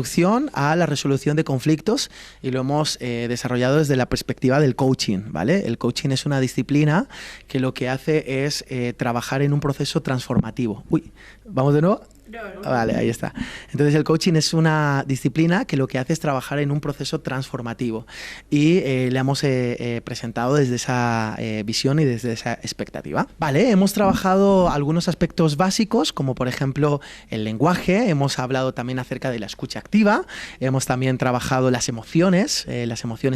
introducción a la resolución de conflictos y lo hemos desarrollado desde la perspectiva del coaching, ¿vale? El coaching es una disciplina que lo que hace es trabajar en un proceso transformativo. Uy, ¿vamos de nuevo? Vale, ahí está. Entonces el coaching es una disciplina que lo que hace es trabajar en un proceso transformativo y le hemos presentado desde esa visión y desde esa expectativa. Vale, hemos trabajado algunos aspectos básicos como por ejemplo el lenguaje, hemos hablado también acerca de la escucha activa, hemos también trabajado las emociones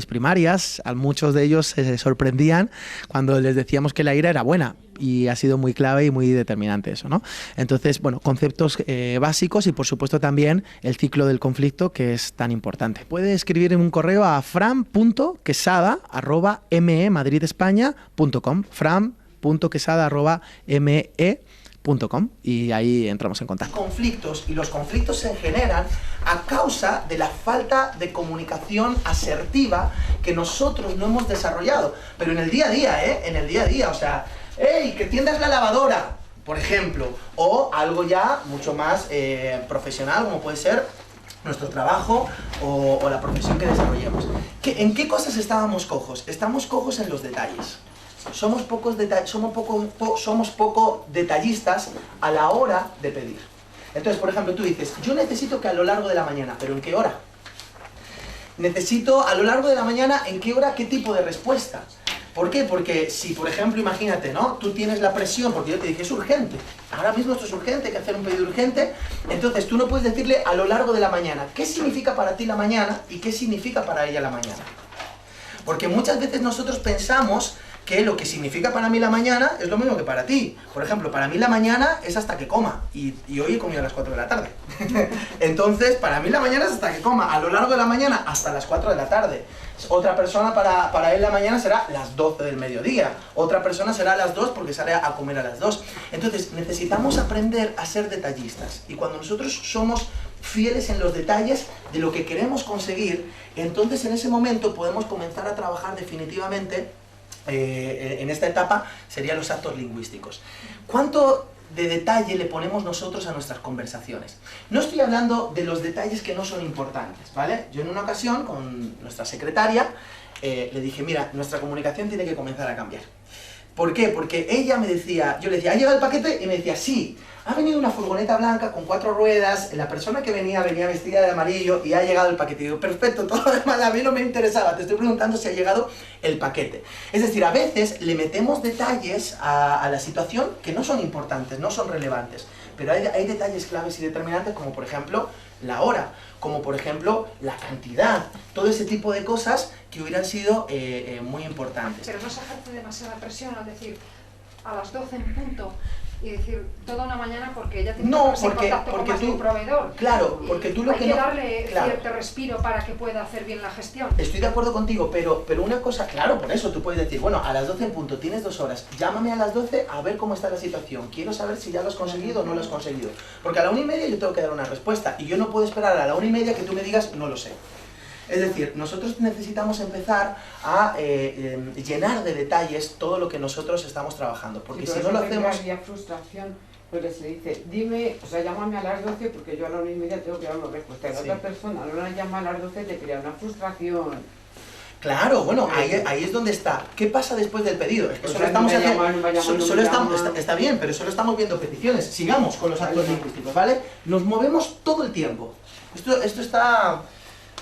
primarias. A muchos de ellos se sorprendían cuando les decíamos que la ira era buena. Y ha sido muy clave y muy determinante eso, ¿no? Entonces, bueno, conceptos básicos y por supuesto también el ciclo del conflicto, que es tan importante. Puede escribir en un correo a fran.quesada@memadridespaña.com, fran.quesada@me.com, y ahí entramos en contacto. Conflictos, y los conflictos se generan a causa de la falta de comunicación asertiva que nosotros no hemos desarrollado. Pero en el día a día, en el día a día, o sea, ¡hey, que tiendas la lavadora! Por ejemplo, o algo ya mucho más profesional, como puede ser nuestro trabajo o la profesión que desarrollemos. ¿En qué cosas estábamos cojos? Estamos cojos en los detalles. Somos poco detallistas a la hora de pedir. Entonces, por ejemplo, tú dices, yo necesito que a lo largo de la mañana, ¿pero en qué hora? Necesito a lo largo de la mañana, ¿en qué hora? ¿Qué tipo de respuesta? ¿Por qué? Porque si, por ejemplo, imagínate, ¿no? Tú tienes la presión, porque yo te dije, es urgente. Ahora mismo esto es urgente, hay que hacer un pedido urgente. Entonces, tú no puedes decirle a lo largo de la mañana. ¿Qué significa para ti la mañana y qué significa para ella la mañana? Porque muchas veces nosotros pensamos que lo que significa para mí la mañana es lo mismo que para ti. Por ejemplo, para mí la mañana es hasta que coma. Y hoy he comido a las 4 de la tarde. Entonces, para mí la mañana es hasta que coma. A lo largo de la mañana, hasta las 4 de la tarde. Otra persona, para él la mañana será las 12 del mediodía. Otra persona será a las 2 porque sale a comer a las 2. Entonces, necesitamos aprender a ser detallistas. Y cuando nosotros somos fieles en los detalles de lo que queremos conseguir, entonces en ese momento podemos comenzar a trabajar definitivamente. En esta etapa serían los actos lingüísticos. ¿Cuánto de detalle le ponemos nosotros a nuestras conversaciones? No estoy hablando de los detalles que no son importantes, ¿vale? Yo en una ocasión con nuestra secretaria le dije, mira, nuestra comunicación tiene que comenzar a cambiar. ¿Por qué? Porque ella me decía, yo le decía, ¿ha llegado el paquete? Y me decía, sí, ha venido una furgoneta blanca con 4 ruedas, la persona que venía vestida de amarillo y ha llegado el paquete. Y digo, perfecto, todo lo demás a mí no me interesaba, te estoy preguntando si ha llegado el paquete. Es decir, a veces le metemos detalles a la situación que no son importantes, no son relevantes, pero hay detalles claves y determinantes como por ejemplo la hora, como por ejemplo la cantidad, todo ese tipo de cosas que hubieran sido muy importantes. Pero no se ejerce demasiada presión al decir a las 12 en punto y decir toda una mañana porque ella tiene que ponerse en contacto con su proveedor. Claro, porque tú lo que hay que no, darle cierto respiro para que pueda hacer bien la gestión. Estoy de acuerdo contigo, pero una cosa, claro, por eso tú puedes decir, bueno, a las 12 en punto, tienes 2 horas, llámame a las 12 a ver cómo está la situación, quiero saber si ya lo has conseguido o no lo has conseguido. Porque a la 1:30 yo tengo que dar una respuesta y yo no puedo esperar a la 1:30 que tú me digas, no lo sé. Es decir, nosotros necesitamos empezar a llenar de detalles todo lo que nosotros estamos trabajando, porque si no lo hacemos... Había frustración, porque se dice, dime, o sea, llámame a las 12 porque yo a la 1:30 tengo que dar una respuesta. Y la otra persona no la llama a las 12, te crea una frustración. Claro, bueno, ahí es donde está. ¿Qué pasa después del pedido? Es que solo estamos está bien, pero solo estamos viendo peticiones. Sigamos con los actos lingüísticos, ¿vale? Nos movemos todo el tiempo. Esto está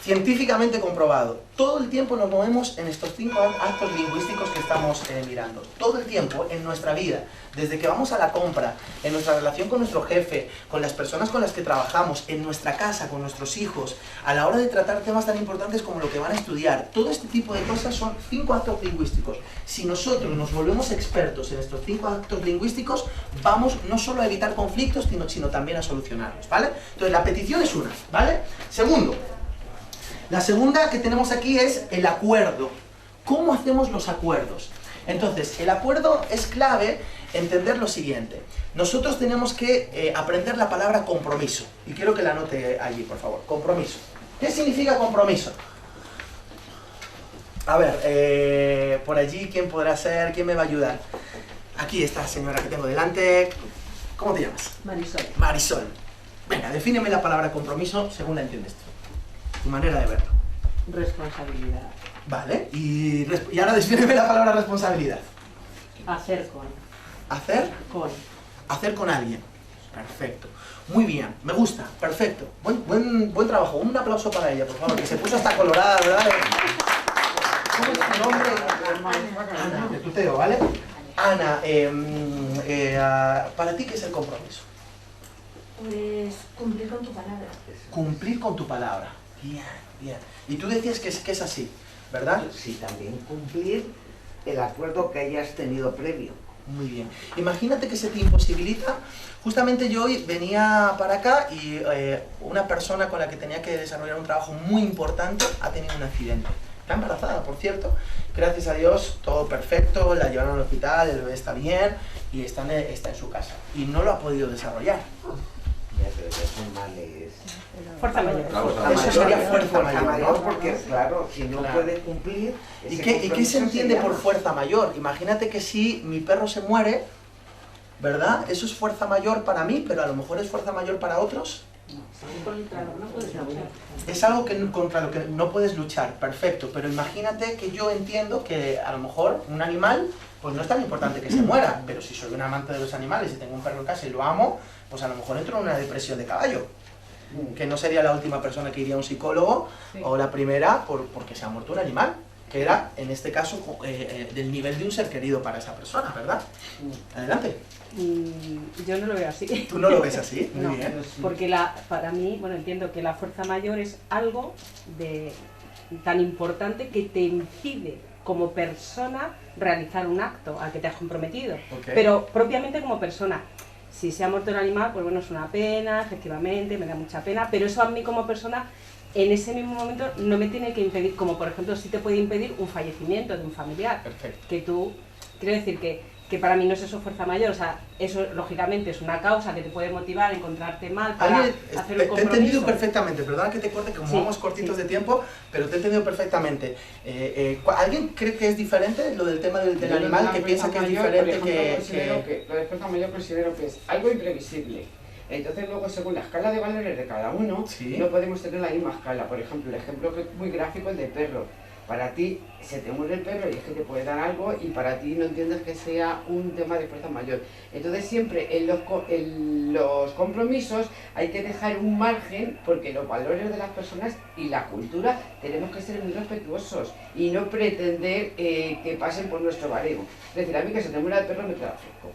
científicamente comprobado. Todo el tiempo nos movemos en estos 5 actos lingüísticos que estamos mirando. Todo el tiempo en nuestra vida, desde que vamos a la compra, en nuestra relación con nuestro jefe, con las personas con las que trabajamos, en nuestra casa, con nuestros hijos, a la hora de tratar temas tan importantes como lo que van a estudiar. Todo este tipo de cosas son 5 actos lingüísticos. Si nosotros nos volvemos expertos en estos 5 actos lingüísticos, vamos no solo a evitar conflictos, sino también a solucionarlos, ¿vale? Entonces la petición es una, ¿vale? Segundo, la segunda que tenemos aquí es el acuerdo. ¿Cómo hacemos los acuerdos? Entonces, el acuerdo es clave entender lo siguiente. Nosotros tenemos que aprender la palabra compromiso. Y quiero que la anote allí, por favor. Compromiso. ¿Qué significa compromiso? A ver, por allí, ¿quién podrá ser? ¿Quién me va a ayudar? Aquí esta señora que tengo delante. ¿Cómo te llamas? Marisol. Marisol. Venga, defíneme la palabra compromiso según la entiendes tú. tu manera de verlo. Responsabilidad. Vale, y ahora descríbeme la palabra responsabilidad. Hacer con. ¿Hacer? Con. Hacer con alguien. Perfecto. Muy bien, me gusta, perfecto. Buen trabajo. Un aplauso para ella, por favor, que se puso hasta colorada, ¿verdad? ¿Cómo es tu nombre? Ana, te tuteo, ¿vale? Ana, ¿para ti qué es el compromiso? Pues cumplir con tu palabra. Cumplir con tu palabra. Bien, bien. Y tú decías que es así, ¿verdad? Sí, también cumplir el acuerdo que hayas tenido previo. Muy bien. Imagínate que se te imposibilita. Justamente yo hoy venía para acá y una persona con la que tenía que desarrollar un trabajo muy importante ha tenido un accidente. Está embarazada, por cierto. Gracias a Dios, todo perfecto, la llevaron al hospital, el bebé está bien y está en su casa. Y no lo ha podido desarrollar. Ya, pero eso mal es... Fuerza mayor. Eso sería fuerza mayor, ¿no? Porque, claro, si no puede cumplir... ¿Y qué se entiende por fuerza mayor? Imagínate que si mi perro se muere, ¿verdad? Eso es fuerza mayor para mí, pero a lo mejor es fuerza mayor para otros. Es algo contra lo que no puedes luchar, perfecto, pero imagínate que yo entiendo que a lo mejor un animal, pues no es tan importante que se muera, pero si soy un amante de los animales y tengo un perro en casa y lo amo, pues a lo mejor entro en una depresión de caballo, que no sería la última persona que iría a un psicólogo, o la primera porque se ha muerto un animal, que era, en este caso, del nivel de un ser querido para esa persona, ¿verdad? Adelante. Yo no lo veo así. ¿Tú no lo ves así? Muy No, bien. porque para mí, bueno, entiendo que la fuerza mayor es algo tan importante que te impide como persona realizar un acto al que te has comprometido. Okay. Pero propiamente como persona. Si se ha muerto el animal, pues bueno, es una pena, efectivamente, me da mucha pena, pero eso a mí como persona, en ese mismo momento, no me tiene que impedir, como por ejemplo, sí te puede impedir un fallecimiento de un familiar. Perfecto. Que tú, quiero decir que para mí no es eso fuerza mayor, o sea, eso lógicamente es una causa que te puede motivar a encontrarte mal para hacer un compromiso. Te he entendido perfectamente, perdona que te corte, que como Sí, vamos cortitos sí. de tiempo, pero te he entendido perfectamente. ¿Alguien cree que es diferente lo del tema del animal, que piensa que es diferente que... Lo de fuerza mayor considero que es algo imprevisible. Entonces luego, según la escala de valores de cada uno, Sí. no podemos tener la misma escala. Por ejemplo, el ejemplo que es muy gráfico es de perro. Para ti se te muere el perro y es que te puede dar algo y para ti no entiendes que sea un tema de fuerza mayor. Entonces siempre en los compromisos hay que dejar un margen porque los valores de las personas y la cultura tenemos que ser muy respetuosos y no pretender que pasen por nuestro baremo. Es decir, a mí que se te muera el perro me queda fresco.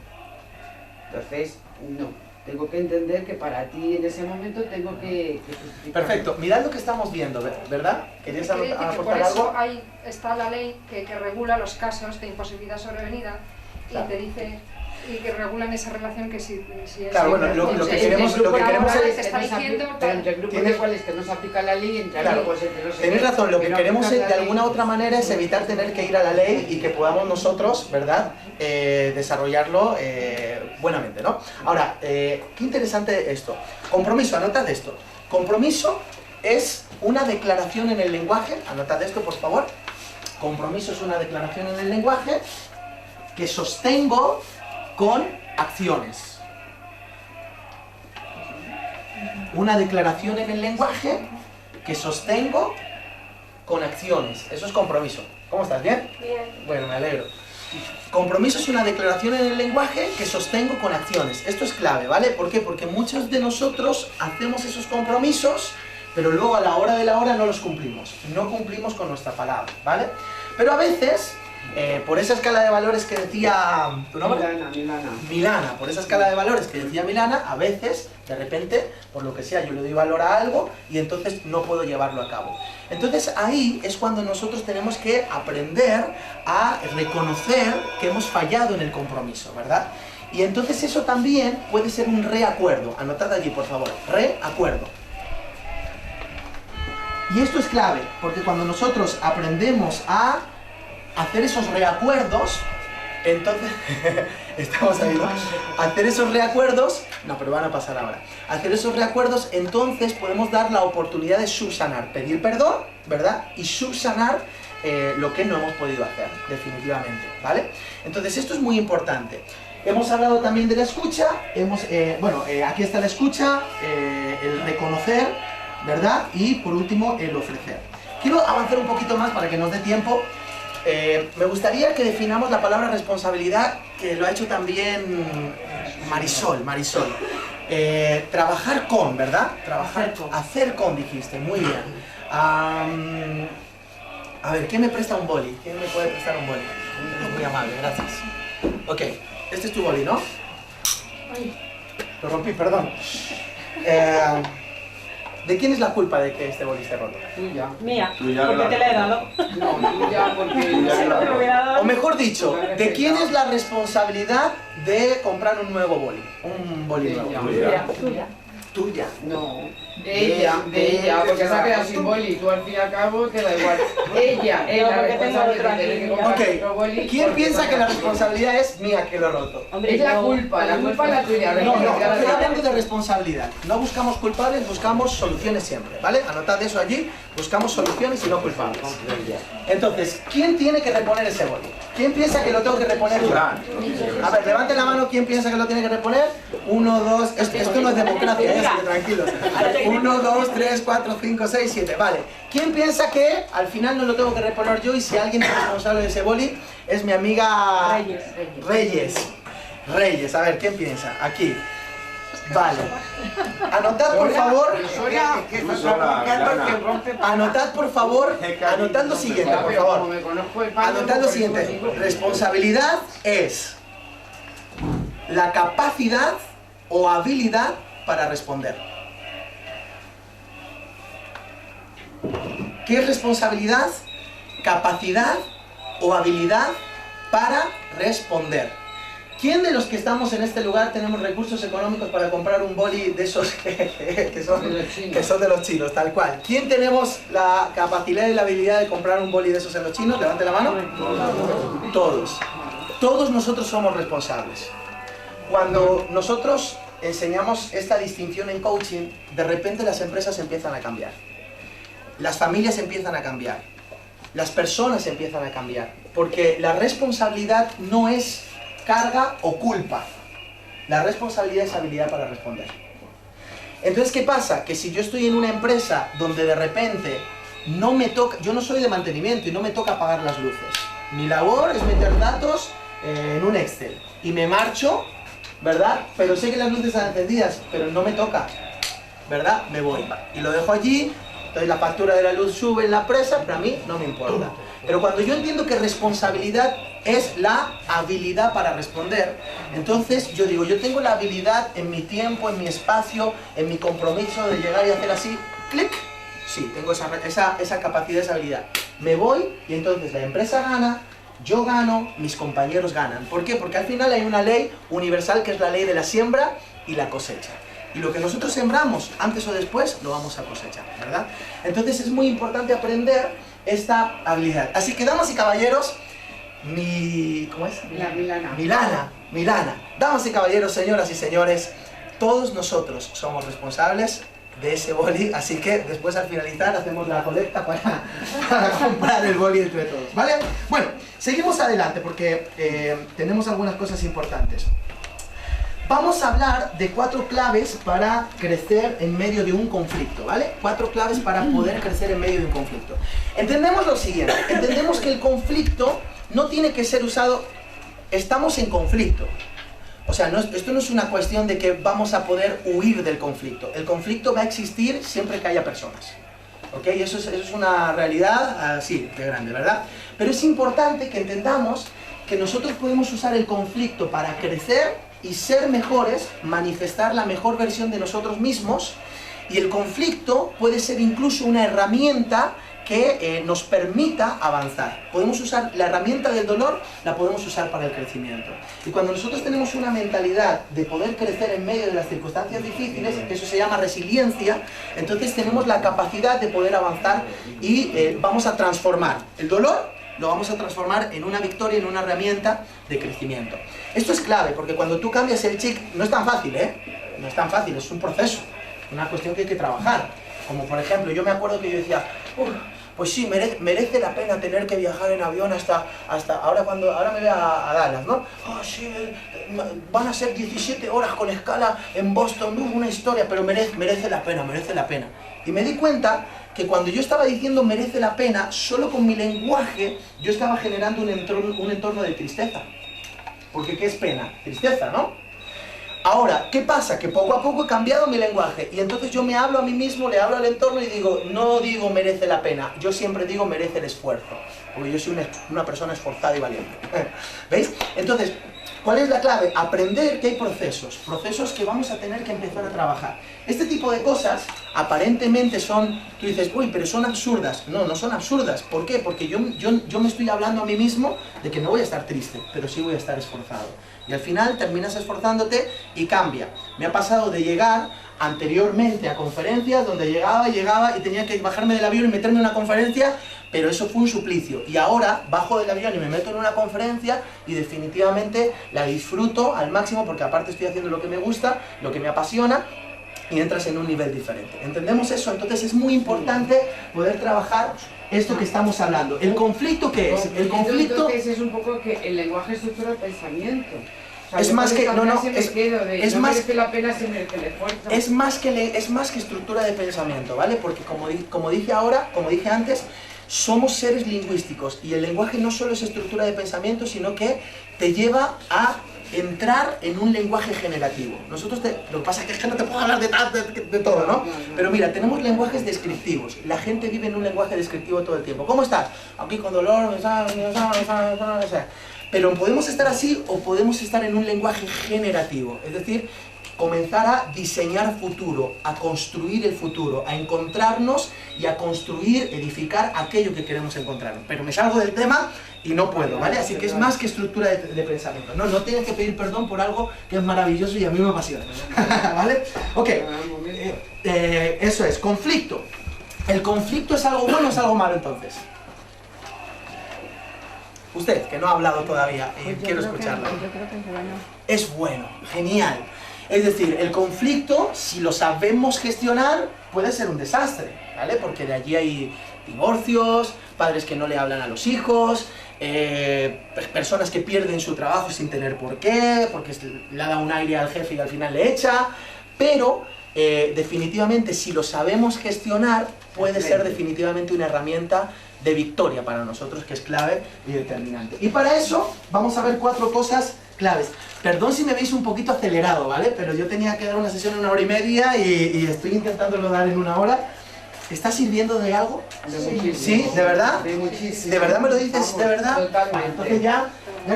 Entonces, no. Tengo que entender que para ti en ese momento tengo que justificar. Perfecto, mirad lo que estamos viendo, ¿verdad? ¿Querías Quiere decir que por aportar eso algo? ahí está la ley que regula los casos de imposibilidad sobrevenida y Claro. te dice y que regulan esa relación que si es... Claro, bueno, lo que queremos es... te está diciendo Pero entre grupos de iguales que no se aplica la ley, entre Claro, amigos, entre no sé tenéis qué, razón, lo que no queremos aplicas de la alguna ley. otra manera es evitar tener que ir a la ley y que podamos nosotros, ¿verdad?, desarrollarlo buenamente, ¿no? Ahora, qué interesante esto. Compromiso, anotad esto. Compromiso es una declaración en el lenguaje, anotad esto por favor. Compromiso es una declaración en el lenguaje que sostengo con acciones. Una declaración en el lenguaje que sostengo con acciones. Eso es compromiso. ¿Cómo estás? ¿Bien? Bien. Bueno, me alegro. Compromiso es una declaración en el lenguaje que sostengo con acciones. Esto es clave, ¿vale? ¿Por qué? Porque muchos de nosotros hacemos esos compromisos, pero luego a la hora de la hora no los cumplimos. No cumplimos con nuestra palabra, ¿vale? Pero a veces, por esa escala de valores que decía... ¿tu nombre? Milana, por esa escala de valores que decía Milana, a veces, de repente, por lo que sea, yo le doy valor a algo y entonces no puedo llevarlo a cabo. Entonces ahí es cuando nosotros tenemos que aprender a reconocer que hemos fallado en el compromiso, ¿verdad? Y entonces eso también puede ser un reacuerdo. Anotad allí, por favor, reacuerdo. Y esto es clave, porque cuando nosotros aprendemos a hacer esos reacuerdos, entonces, estamos ahí, ¿no? Hacer esos reacuerdos, no, pero van a pasar ahora. Hacer esos reacuerdos, entonces podemos dar la oportunidad de subsanar, pedir perdón, ¿verdad? Y subsanar lo que no hemos podido hacer, definitivamente, ¿vale? Entonces, esto es muy importante. Hemos hablado también de la escucha, aquí está la escucha, el reconocer, ¿verdad? Y por último, el ofrecer. Quiero avanzar un poquito más para que nos dé tiempo. Me gustaría que definamos la palabra responsabilidad, que lo ha hecho también Marisol. Trabajar con, ¿verdad? Hacer con, dijiste, muy bien. A ver, ¿quién me presta un boli? ¿Quién me puede prestar un boli? Muy amable, gracias. Ok, este es tu boli, ¿no? Lo rompí, perdón. ¿De quién es la culpa de que este boli esté roto? Tuya. Mía, Tuya, porque te la he dado. No, tuya, porque... Si no te lo hubiera dado. O mejor dicho, ¿de quién es la responsabilidad de comprar un nuevo boli? Un boli nuevo. Tuya. Tuya. No, de ella, porque se ha quedado sin boli, tú al fin y al cabo te da igual. Ella es la responsable de tener que comprar otro boli. ¿Quién piensa que la responsabilidad es mía que lo he roto? Hombre, Es la yo- culpa es la tuya. No, estoy hablando de responsabilidad. No buscamos culpables, buscamos soluciones siempre, ¿vale? Anotad eso allí, buscamos soluciones y no culpables. Entonces, ¿quién tiene que reponer ese boli? ¿Quién piensa que lo tengo que reponer yo? A ver, levanten la mano, ¿quién piensa que lo tiene que reponer? 1, 2, esto no es democracia, así que tranquilos. 1, 2, 3, 4, 5, 6, 7, vale. ¿Quién piensa que al final no lo tengo que reponer yo y si alguien es responsable de ese boli es mi amiga Reyes? A ver, ¿quién piensa? Aquí. Vale. Anotad por favor. Anotad por favor. Anotad lo siguiente, por favor. Anotad lo siguiente. Responsabilidad es la capacidad o habilidad para responder. ¿Qué es responsabilidad? Capacidad o habilidad para responder. ¿Quién de los que estamos en este lugar tenemos recursos económicos para comprar un boli de esos que son de los chinos, tal cual? ¿Quién tenemos la capacidad y la habilidad de comprar un boli de esos en los chinos? Levante la mano. Todos. Todos nosotros somos responsables. Cuando nosotros enseñamos esta distinción en coaching, de repente las empresas empiezan a cambiar. Las familias empiezan a cambiar. Las personas empiezan a cambiar. Porque la responsabilidad no es carga o culpa. La responsabilidad es habilidad para responder. Entonces, ¿qué pasa? Que si yo estoy en una empresa donde de repente no me toca, yo no soy de mantenimiento y no me toca apagar las luces. Mi labor es meter datos en un Excel y me marcho, ¿verdad? Pero sé que las luces están encendidas, pero no me toca, ¿verdad? Me voy y lo dejo allí. Entonces la factura de la luz sube en la empresa, pero a mí no me importa. Pero cuando yo entiendo que responsabilidad es la habilidad para responder, entonces yo digo, yo tengo la habilidad en mi tiempo, en mi espacio, en mi compromiso de llegar y hacer así, clic. Sí, tengo esa capacidad, esa habilidad. Me voy y entonces la empresa gana, yo gano, mis compañeros ganan. ¿Por qué? Porque al final hay una ley universal que es la ley de la siembra y la cosecha. Y lo que nosotros sembramos, antes o después, lo vamos a cosechar, ¿verdad? Entonces es muy importante aprender esta habilidad. Así que, damas y caballeros, ¿cómo es? Milana. Damas y caballeros, señoras y señores, todos nosotros somos responsables de ese boli, así que después al finalizar hacemos la colecta para comprar el boli entre todos, ¿vale? Bueno, seguimos adelante porque tenemos algunas cosas importantes. Vamos a hablar de 4 claves para crecer en medio de un conflicto, ¿vale? 4 claves para poder crecer en medio de un conflicto. Entendemos lo siguiente, entendemos que el conflicto no tiene que ser usado, estamos en conflicto. O sea, esto no es una cuestión de que vamos a poder huir del conflicto. El conflicto va a existir siempre que haya personas. ¿Ok? Eso es una realidad así de grande, ¿verdad? Pero es importante que entendamos que nosotros podemos usar el conflicto para crecer y ser mejores, manifestar la mejor versión de nosotros mismos, y el conflicto puede ser incluso una herramienta que nos permita avanzar. Podemos usar la herramienta del dolor, la podemos usar para el crecimiento. Y cuando nosotros tenemos una mentalidad de poder crecer en medio de las circunstancias difíciles, eso se llama resiliencia, entonces tenemos la capacidad de poder avanzar y vamos a transformar el dolor, lo vamos a transformar en una victoria, en una herramienta de crecimiento. Esto es clave, porque cuando tú cambias el chip, no es tan fácil, ¿eh? No es tan fácil, es un proceso, una cuestión que hay que trabajar. Como por ejemplo, yo me acuerdo que yo decía, pues sí, merece la pena tener que viajar en avión hasta ahora me voy a Dallas, ¿no? Oh, sí, van a ser 17 horas con escala en Boston, una historia, pero merece la pena, merece la pena. Y me di cuenta que cuando yo estaba diciendo merece la pena, solo con mi lenguaje yo estaba generando un entorno de tristeza. Porque ¿qué es pena? Tristeza, ¿no? Ahora, ¿qué pasa? Que poco a poco he cambiado mi lenguaje y entonces yo me hablo a mí mismo, le hablo al entorno y digo, no digo merece la pena, yo siempre digo merece el esfuerzo, porque yo soy una persona esforzada y valiente. ¿Veis? Entonces, ¿cuál es la clave? Aprender que hay procesos que vamos a tener que empezar a trabajar. Este tipo de cosas aparentemente son, tú dices, uy, pero son absurdas. No, no son absurdas. ¿Por qué? Porque yo me estoy hablando a mí mismo de que no voy a estar triste, pero sí voy a estar esforzado. Y al final terminas esforzándote y cambia. Me ha pasado de llegar anteriormente a conferencias donde llegaba y tenía que bajarme del avión y meterme en una conferencia, pero eso fue un suplicio. Y ahora bajo del avión y me meto en una conferencia y definitivamente la disfruto al máximo porque aparte estoy haciendo lo que me gusta, lo que me apasiona y entras en un nivel diferente. ¿Entendemos eso? Entonces es muy importante poder trabajar esto que estamos hablando. ¿El conflicto qué es? El conflicto... Entonces es un poco que el lenguaje estructura el pensamiento. O sea, es más que... No, no, es más merece la pena sin el esfuerzo. Es más que estructura de pensamiento, ¿vale? Porque como dije antes, somos seres lingüísticos y el lenguaje no solo es estructura de pensamiento, sino que te lleva a entrar en un lenguaje generativo. Nosotros lo que pasa es que no te puedo hablar de todo, ¿no? Pero mira, tenemos lenguajes descriptivos. La gente vive en un lenguaje descriptivo todo el tiempo. ¿Cómo estás? Aquí con dolor, pero podemos estar así o podemos estar en un lenguaje generativo. Es decir, comenzar a diseñar futuro, a construir el futuro, a encontrarnos y a construir, edificar aquello que queremos encontrarnos. Pero me salgo del tema y no puedo, ¿vale? Así que es más que estructura de pensamiento. No tienes que pedir perdón por algo que es maravilloso y a mí me apasiona. ¿Vale? Ok, eso es, conflicto. ¿El conflicto es algo bueno o es algo malo entonces? Usted, que no ha hablado todavía, quiero escucharla. Yo creo que es bueno. Es bueno, genial. Es decir, el conflicto, si lo sabemos gestionar, puede ser un desastre, ¿vale? Porque de allí hay divorcios, padres que no le hablan a los hijos, personas que pierden su trabajo sin tener por qué, porque le ha dado un aire al jefe y al final le echa, pero definitivamente si lo sabemos gestionar, puede ser definitivamente una herramienta de victoria para nosotros, que es clave y determinante. Y para eso vamos a ver 4 cosas claves. Perdón si me veis un poquito acelerado, ¿vale? Pero yo tenía que dar una sesión en 1 hora y media y estoy intentándolo dar en 1 hora. ¿Está sirviendo de algo? ¿Sí? ¿De verdad? De muchísimo. ¿De verdad me lo dices? ¿De verdad? Totalmente. Vale, entonces ya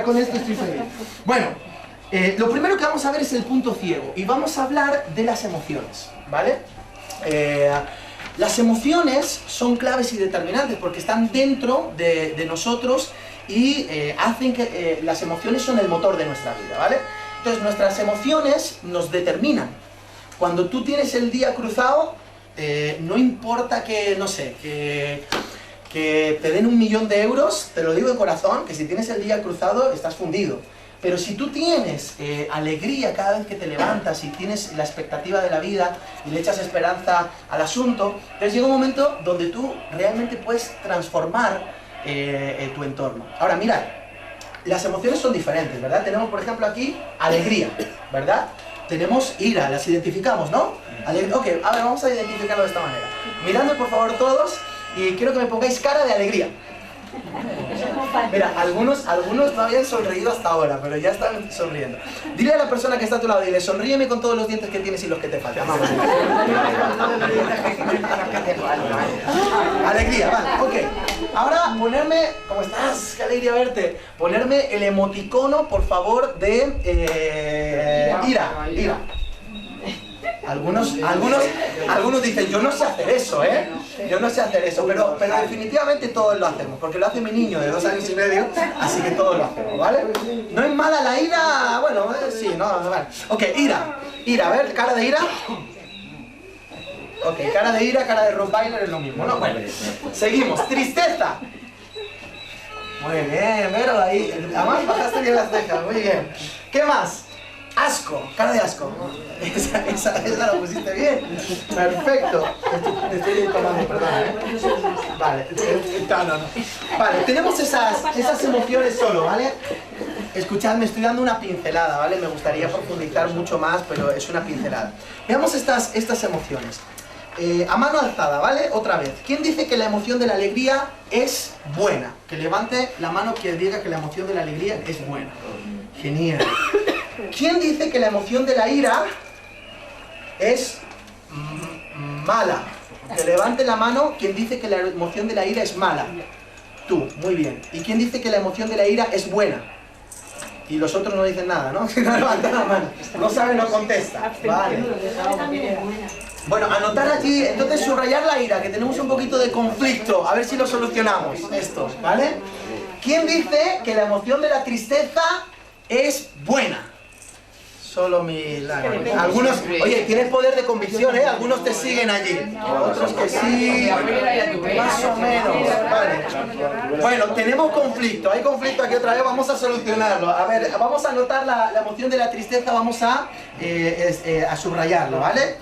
con esto estoy feliz. Bueno, lo primero que vamos a ver es el punto ciego y vamos a hablar de las emociones, ¿vale? Las emociones son claves y determinantes porque están dentro de nosotros y hacen que las emociones son el motor de nuestra vida, ¿vale? Entonces nuestras emociones nos determinan. Cuando tú tienes el día cruzado, no importa que, no sé, que te den 1 millón de euros, te lo digo de corazón, que si tienes el día cruzado estás fundido. Pero si tú tienes alegría cada vez que te levantas y tienes la expectativa de la vida y le echas esperanza al asunto, entonces llega un momento donde tú realmente puedes transformar tu entorno. Ahora, mirad, las emociones son diferentes, ¿verdad? Tenemos, por ejemplo, aquí alegría, ¿verdad? Tenemos ira, las identificamos, ¿no? Ok, a ver, vamos a identificarlo de esta manera. Miradme, por favor, todos, y quiero que me pongáis cara de alegría. Mira, algunos no habían sonreído hasta ahora, pero ya están sonriendo. Dile a la persona que está a tu lado, dile, sonríeme con todos los dientes que tienes y los que te faltan. Vamos. Alegría, vale, ok. Ahora ponerme, ¿cómo estás? Qué alegría verte. Ponerme el emoticono, por favor, de ira. Algunos dicen, yo no sé hacer eso, ¿eh? Yo no sé hacer eso, pero definitivamente todos lo hacemos, porque lo hace mi niño de 2 años y medio, así que todos lo hacemos, ¿vale? ¿No es mala la ira? Bueno, sí, no, vale. Ok, ira, a ver, cara de ira. Ok, cara de ira, cara de Rottweiler es lo mismo, ¿no? Bueno, seguimos, tristeza. Muy bien, pero ahí, además bajaste bien las cejas, muy bien. ¿Qué más? Asco, cara de asco. Esa la pusiste bien. Perfecto. Estoy tomando, perdón. Vale, no. Vale, tenemos esas emociones solo, ¿vale? Escuchadme, estoy dando una pincelada, ¿vale? Me gustaría profundizar mucho más, pero es una pincelada. Veamos estas emociones. A mano alzada, ¿vale? Otra vez. ¿Quién dice que la emoción de la alegría es buena? Que levante la mano quien diga que la emoción de la alegría es buena. Genial. ¿Quién dice que la emoción de la ira es mala? Que levante la mano quien dice que la emoción de la ira es mala. Tú, muy bien. ¿Y quién dice que la emoción de la ira es buena? Y los otros no dicen nada, ¿no? No levantan la mano. No sabe, no contesta. Vale. Bueno, anotar allí, entonces subrayar la ira, que tenemos un poquito de conflicto. A ver si lo solucionamos, esto, ¿vale? ¿Quién dice que la emoción de la tristeza es buena? Solo algunos, oye, tienes poder de convicción, ¿eh? Algunos te siguen allí, otros que sí, más o menos, vale. Bueno, tenemos conflicto, hay conflicto aquí otra vez, vamos a solucionarlo. A ver, vamos a anotar la emoción de la tristeza, vamos a subrayarlo, ¿vale?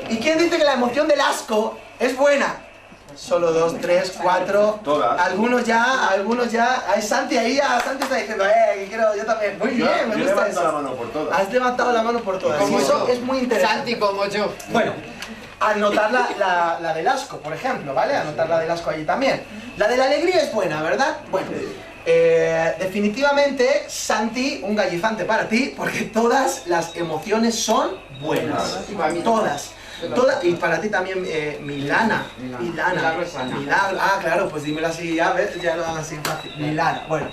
¿Y quién dice que la emoción del asco es buena? Solo 2, 3, 4. Todas. Algunos ya. Hay Santi ahí, Santi está diciendo, que quiero, yo también. Muy bien, me gusta eso. La mano por todas. Has levantado la mano por todas. Como eso yo. Es muy interesante. Santi como yo. Bueno, anotar la del asco, por ejemplo, ¿vale? Anotar la del asco allí también. La de la alegría es buena, ¿verdad? Bueno, definitivamente, Santi, un gallifante para ti, porque todas las emociones son buenas. Todas. Y para ti también, Milana. Ah, claro, pues dímelo así, ya ves, ya lo hago así fácil. Milana, bueno.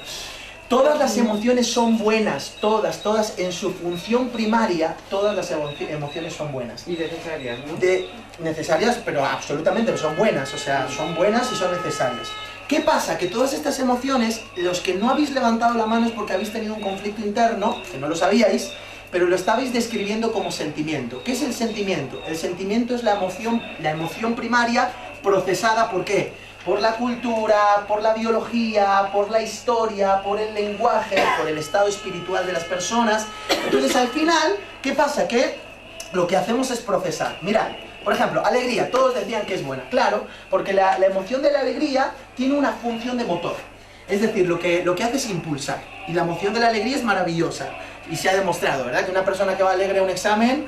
Todas las emociones son buenas, todas en su función primaria, todas las emociones son buenas. Y necesarias, ¿no? Necesarias, pero absolutamente son buenas, o sea, son buenas y son necesarias. ¿Qué pasa? Que todas estas emociones, los que no habéis levantado la mano es porque habéis tenido un conflicto interno, que no lo sabíais, pero lo estabais describiendo como sentimiento. ¿Qué es el sentimiento? El sentimiento es la emoción primaria procesada, ¿por qué? Por la cultura, por la biología, por la historia, por el lenguaje, por el estado espiritual de las personas. Entonces, al final, ¿qué pasa? Que lo que hacemos es procesar. Mirad, por ejemplo, alegría, todos decían que es buena. Claro, porque la emoción de la alegría tiene una función de motor. Es decir, lo que hace es impulsar. Y la emoción de la alegría es maravillosa. Y se ha demostrado, ¿verdad? Que una persona que va alegre a un examen,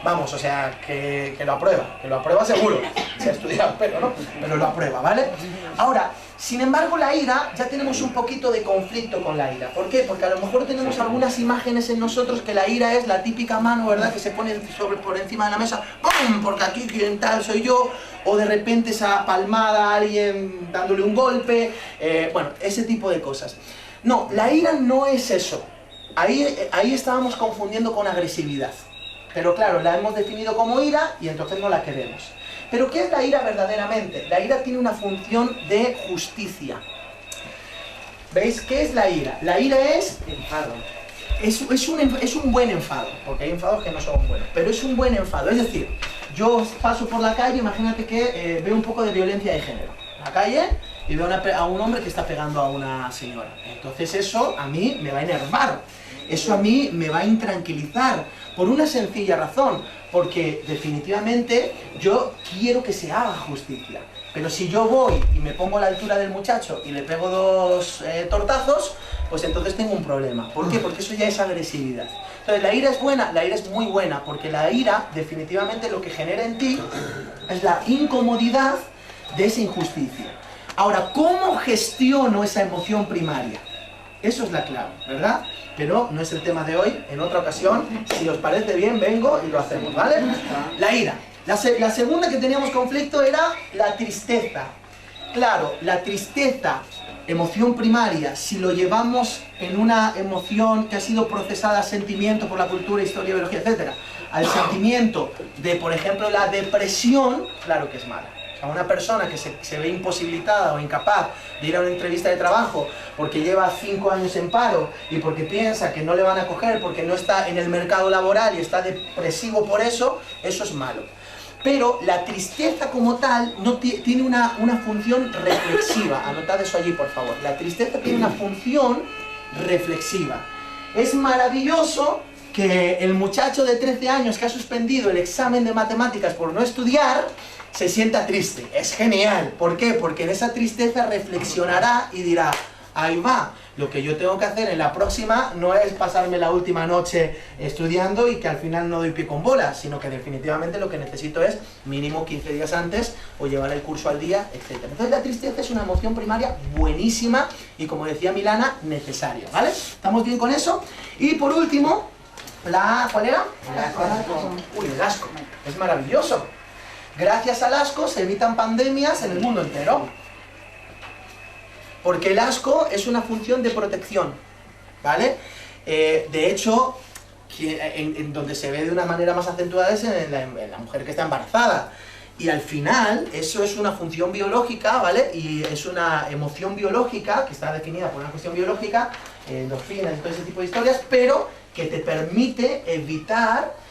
vamos, o sea, que lo aprueba seguro. Se ha estudiado, pero no, pero lo aprueba, ¿vale? Ahora, sin embargo, la ira, ya tenemos un poquito de conflicto con la ira. ¿Por qué? Porque a lo mejor tenemos algunas imágenes en nosotros que la ira es la típica mano, ¿verdad? Que se pone por encima de la mesa, ¡pum! Porque aquí quien tal soy yo, o de repente esa palmada a alguien dándole un golpe, bueno, ese tipo de cosas. No, la ira no es eso. Ahí estábamos confundiendo con agresividad. Pero claro, la hemos definido como ira y entonces no la queremos. Pero ¿qué es la ira verdaderamente? La ira tiene una función de justicia. ¿Veis? ¿Qué es la ira? La ira es enfado. Es un buen enfado, porque hay enfados que no son buenos, pero es un buen enfado. Es decir, yo paso por la calle, imagínate que veo un poco de violencia de género. En la calle y veo a un hombre que está pegando a una señora. Entonces eso a mí me va a enervar. Eso a mí me va a intranquilizar, por una sencilla razón, porque definitivamente yo quiero que se haga justicia. Pero si yo voy y me pongo a la altura del muchacho y le pego 2 tortazos, pues entonces tengo un problema. ¿Por qué? Porque eso ya es agresividad. Entonces, ¿la ira es buena? La ira es muy buena, porque la ira definitivamente lo que genera en ti es la incomodidad de esa injusticia. Ahora, ¿cómo gestiono esa emoción primaria? Eso es la clave, ¿verdad? Pero no es el tema de hoy, en otra ocasión, si os parece bien, vengo y lo hacemos, ¿vale? La ira. La segunda que teníamos conflicto era la tristeza. Claro, la tristeza, emoción primaria, si lo llevamos en una emoción que ha sido procesada a sentimiento por la cultura, historia, biología, etc., al sentimiento de, por ejemplo, la depresión, claro que es mala. A una persona que se ve imposibilitada o incapaz de ir a una entrevista de trabajo porque lleva 5 años en paro y porque piensa que no le van a coger porque no está en el mercado laboral y está depresivo por eso, eso es malo. Pero la tristeza como tal no tiene una función reflexiva. Anotad eso allí, por favor. La tristeza tiene una función reflexiva. Es maravilloso que el muchacho de 13 años que ha suspendido el examen de matemáticas por no estudiar, se sienta triste. Es genial. ¿Por qué? Porque en esa tristeza reflexionará y dirá, ahí va, lo que yo tengo que hacer en la próxima no es pasarme la última noche estudiando y que al final no doy pie con bola, sino que definitivamente lo que necesito es mínimo 15 días antes o llevar el curso al día, etc. Entonces la tristeza es una emoción primaria buenísima y, como decía Milana, necesaria, ¿vale? ¿Estamos bien con eso? Y por último, ¿cuál era? Uy, el asco. Es maravilloso. Gracias al asco se evitan pandemias en el mundo entero. Porque el asco es una función de protección, ¿vale? De hecho, en donde se ve de una manera más acentuada es en la mujer que está embarazada. Y al final, eso es una función biológica, ¿vale? Y es una emoción biológica, que está definida por una cuestión biológica, endorfinas y todo ese tipo de historias, pero que te permite evitar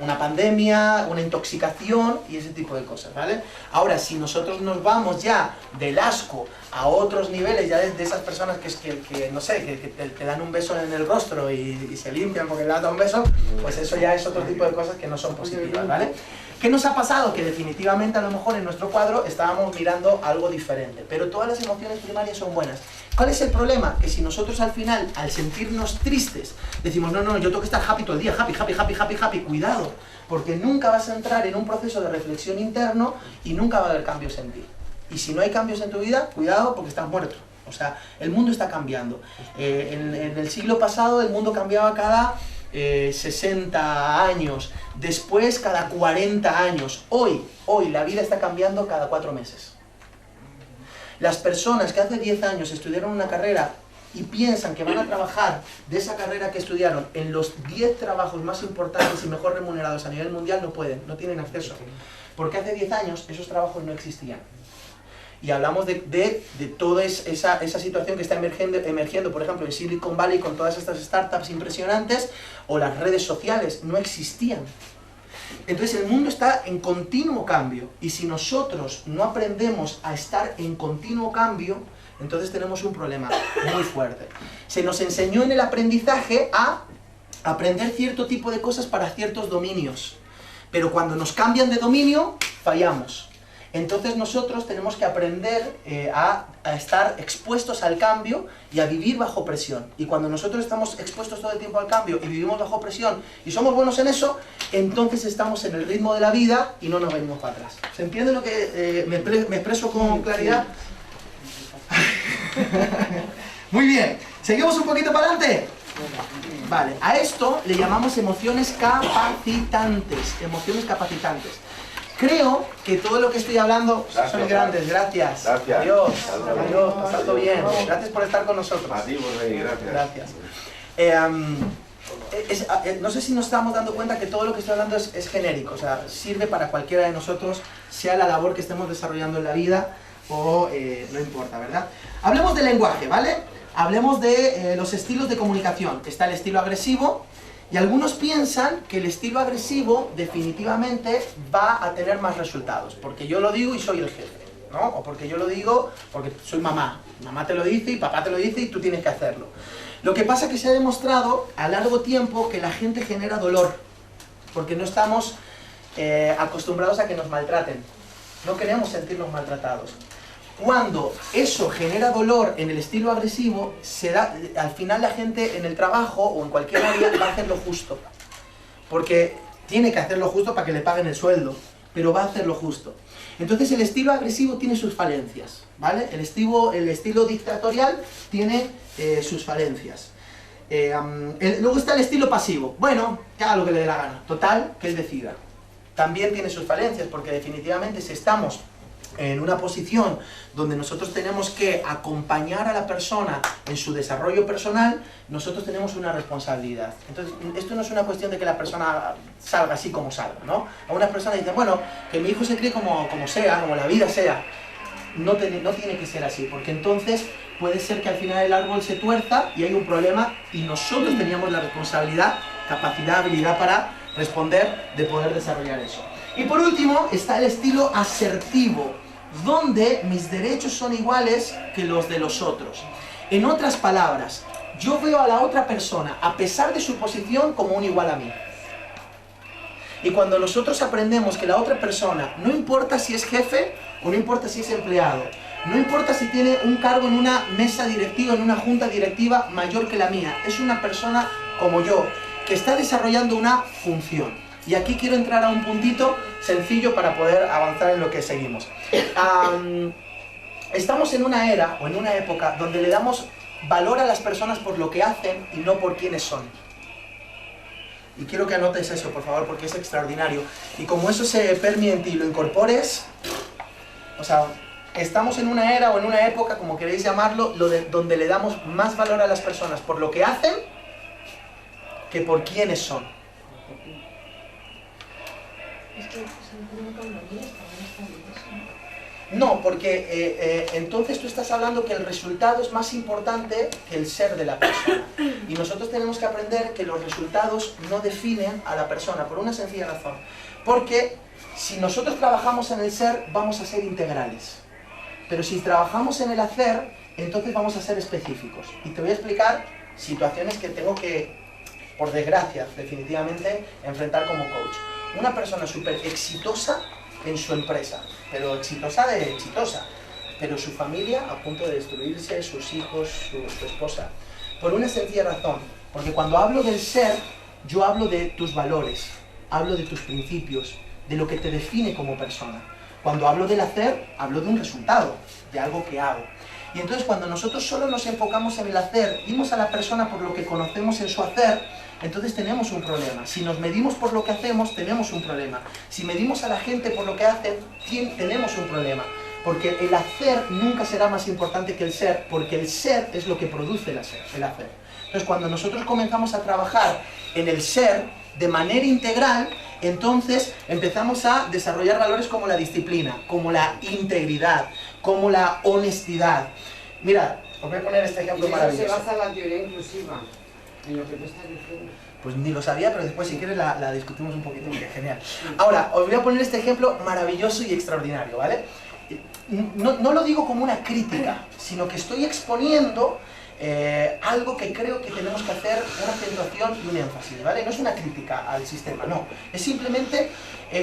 una pandemia, una intoxicación y ese tipo de cosas, ¿vale? Ahora, si nosotros nos vamos ya del asco a otros niveles, ya de esas personas que no sé, que te dan un beso en el rostro y se limpian porque le dan un beso, pues eso ya es otro tipo de cosas que no son positivas, ¿vale? ¿Qué nos ha pasado? Que definitivamente a lo mejor en nuestro cuadro estábamos mirando algo diferente, pero todas las emociones primarias son buenas. ¿Cuál es el problema? Que si nosotros al final, al sentirnos tristes, decimos, no, yo tengo que estar happy todo el día, happy, cuidado, porque nunca vas a entrar en un proceso de reflexión interno y nunca va a haber cambios en ti. Y si no hay cambios en tu vida, cuidado porque estás muerto. O sea, el mundo está cambiando. En el siglo pasado el mundo cambiaba cada 60 años, después cada 40 años. Hoy la vida está cambiando cada 4 meses. Las personas que hace 10 años estudiaron una carrera y piensan que van a trabajar de esa carrera que estudiaron en los 10 trabajos más importantes y mejor remunerados a nivel mundial, no pueden, no tienen acceso. Porque hace 10 años esos trabajos no existían. Y hablamos de toda esa situación que está emergiendo, por ejemplo, en Silicon Valley con todas estas startups impresionantes, o las redes sociales, no existían. Entonces el mundo está en continuo cambio, y si nosotros no aprendemos a estar en continuo cambio, entonces tenemos un problema muy fuerte. Se nos enseñó en el aprendizaje a aprender cierto tipo de cosas para ciertos dominios, pero cuando nos cambian de dominio, fallamos. Entonces nosotros tenemos que aprender a estar expuestos al cambio y a vivir bajo presión. Y cuando nosotros estamos expuestos todo el tiempo al cambio y vivimos bajo presión y somos buenos en eso, entonces estamos en el ritmo de la vida y no nos venimos para atrás. ¿Se entiende lo que me expreso con claridad? Muy bien, ¿seguimos un poquito para adelante? Vale, a esto le llamamos emociones capacitantes. Emociones capacitantes. Creo que todo lo que estoy hablando son grandes, gracias. Adiós, está todo bien. Gracias por estar con nosotros. A ti por venir, gracias. No sé si nos estamos dando cuenta que todo lo que estoy hablando es genérico, o sea, sirve para cualquiera de nosotros, sea la labor que estemos desarrollando en la vida o no importa, ¿verdad? Hablemos del lenguaje, ¿vale? Hablemos de los estilos de comunicación. Está el estilo agresivo. Y algunos piensan que el estilo agresivo definitivamente va a tener más resultados, porque yo lo digo y soy el jefe, ¿no? O porque yo lo digo porque soy mamá. Mamá te lo dice y papá te lo dice y tú tienes que hacerlo. Lo que pasa es que se ha demostrado a largo tiempo que la gente genera dolor, porque no estamos acostumbrados a que nos maltraten. No queremos sentirnos maltratados. Cuando eso genera dolor en el estilo agresivo, al final la gente en el trabajo o en cualquier área va a hacer lo justo. Porque tiene que hacer lo justo para que le paguen el sueldo, pero va a hacer lo justo. Entonces el estilo agresivo tiene sus falencias, ¿vale? El estilo dictatorial tiene sus falencias. Luego está el estilo pasivo. Bueno, que haga lo que le dé la gana. Total, que él decida. También tiene sus falencias, porque definitivamente si estamos en una posición donde nosotros tenemos que acompañar a la persona en su desarrollo personal, nosotros tenemos una responsabilidad. Entonces, esto no es una cuestión de que la persona salga así como salga, ¿no? A una persona dice, bueno, que mi hijo se críe como sea, como la vida sea. No tiene que ser así, porque entonces puede ser que al final el árbol se tuerza y hay un problema, y nosotros teníamos la responsabilidad, capacidad, habilidad para responder, de poder desarrollar eso. Y por último está el estilo asertivo, donde mis derechos son iguales que los de los otros. En otras palabras, Yo veo a la otra persona, a pesar de su posición, como un igual a mí. Y cuando nosotros aprendemos que la otra persona, no importa si es jefe o no importa si es empleado, no importa si tiene un cargo en una mesa directiva, en una junta directiva mayor que la mía, es una persona como yo, que está desarrollando una función. Y aquí quiero entrar a un puntito sencillo para poder avanzar en lo que seguimos. Estamos en una era o en una época donde le damos valor a las personas por lo que hacen y no por quiénes son. Y quiero que anotes eso, por favor, porque es extraordinario. Y como eso se permea en ti y lo incorpores, o sea, estamos en una era o en una época, como queréis llamarlo, donde le damos más valor a las personas por lo que hacen que por quiénes son. Es que se me ocurre que uno mira está bien eso, ¿no? No, porque entonces tú estás hablando que el resultado es más importante que el ser de la persona. Y nosotros tenemos que aprender que los resultados no definen a la persona, por una sencilla razón. Porque si nosotros trabajamos en el ser, vamos a ser integrales. Pero si trabajamos en el hacer, entonces vamos a ser específicos. Y te voy a explicar situaciones que tengo que, por desgracia, definitivamente, enfrentar como coach. Una persona súper exitosa en su empresa, pero exitosa, pero su familia a punto de destruirse, sus hijos, su esposa. Por una sencilla razón, porque cuando hablo del ser, yo hablo de tus valores, hablo de tus principios, de lo que te define como persona. Cuando hablo del hacer, hablo de un resultado, de algo que hago. Y entonces cuando nosotros solo nos enfocamos en el hacer, vimos a la persona por lo que conocemos en su hacer, entonces tenemos un problema. Si nos medimos por lo que hacemos, tenemos un problema. Si medimos a la gente por lo que hacen, tenemos un problema. Porque el hacer nunca será más importante que el ser, porque el ser es lo que produce el hacer. Entonces cuando nosotros comenzamos a trabajar en el ser de manera integral, entonces empezamos a desarrollar valores como la disciplina, como la integridad, como la honestidad. Mirad, os voy a poner este ejemplo maravilloso. Y eso se basa en la teoría inclusiva, en lo que tú estás diciendo. Pues ni lo sabía, pero después si quieres la discutimos un poquito, porque es genial. Ahora, os voy a poner este ejemplo maravilloso y extraordinario, ¿vale? No lo digo como una crítica, sino que estoy exponiendo algo que creo que tenemos que hacer una acentuación y un énfasis, ¿vale? No es una crítica al sistema, no. Es simplemente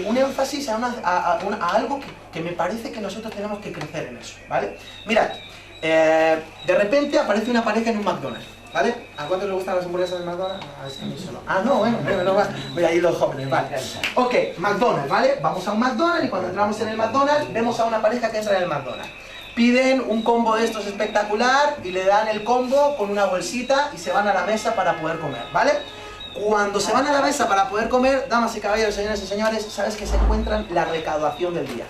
un énfasis a algo que me parece que nosotros tenemos que crecer en eso, ¿vale? Mirad, de repente aparece una pareja en un McDonald's, ¿vale? ¿A cuántos les gustan las hamburguesas del McDonald's? A mí solo. Ah, no, bueno, no va. Voy a ir los jóvenes, vale. Ok, McDonald's, ¿vale? Vamos a un McDonald's y cuando entramos en el McDonald's vemos a una pareja que entra en el McDonald's. Piden un combo de estos espectacular y le dan el combo con una bolsita y se van a la mesa para poder comer, ¿vale? Cuando se van a la mesa para poder comer, damas y caballeros, señoras y señores, sabes que se encuentran la recaudación del día.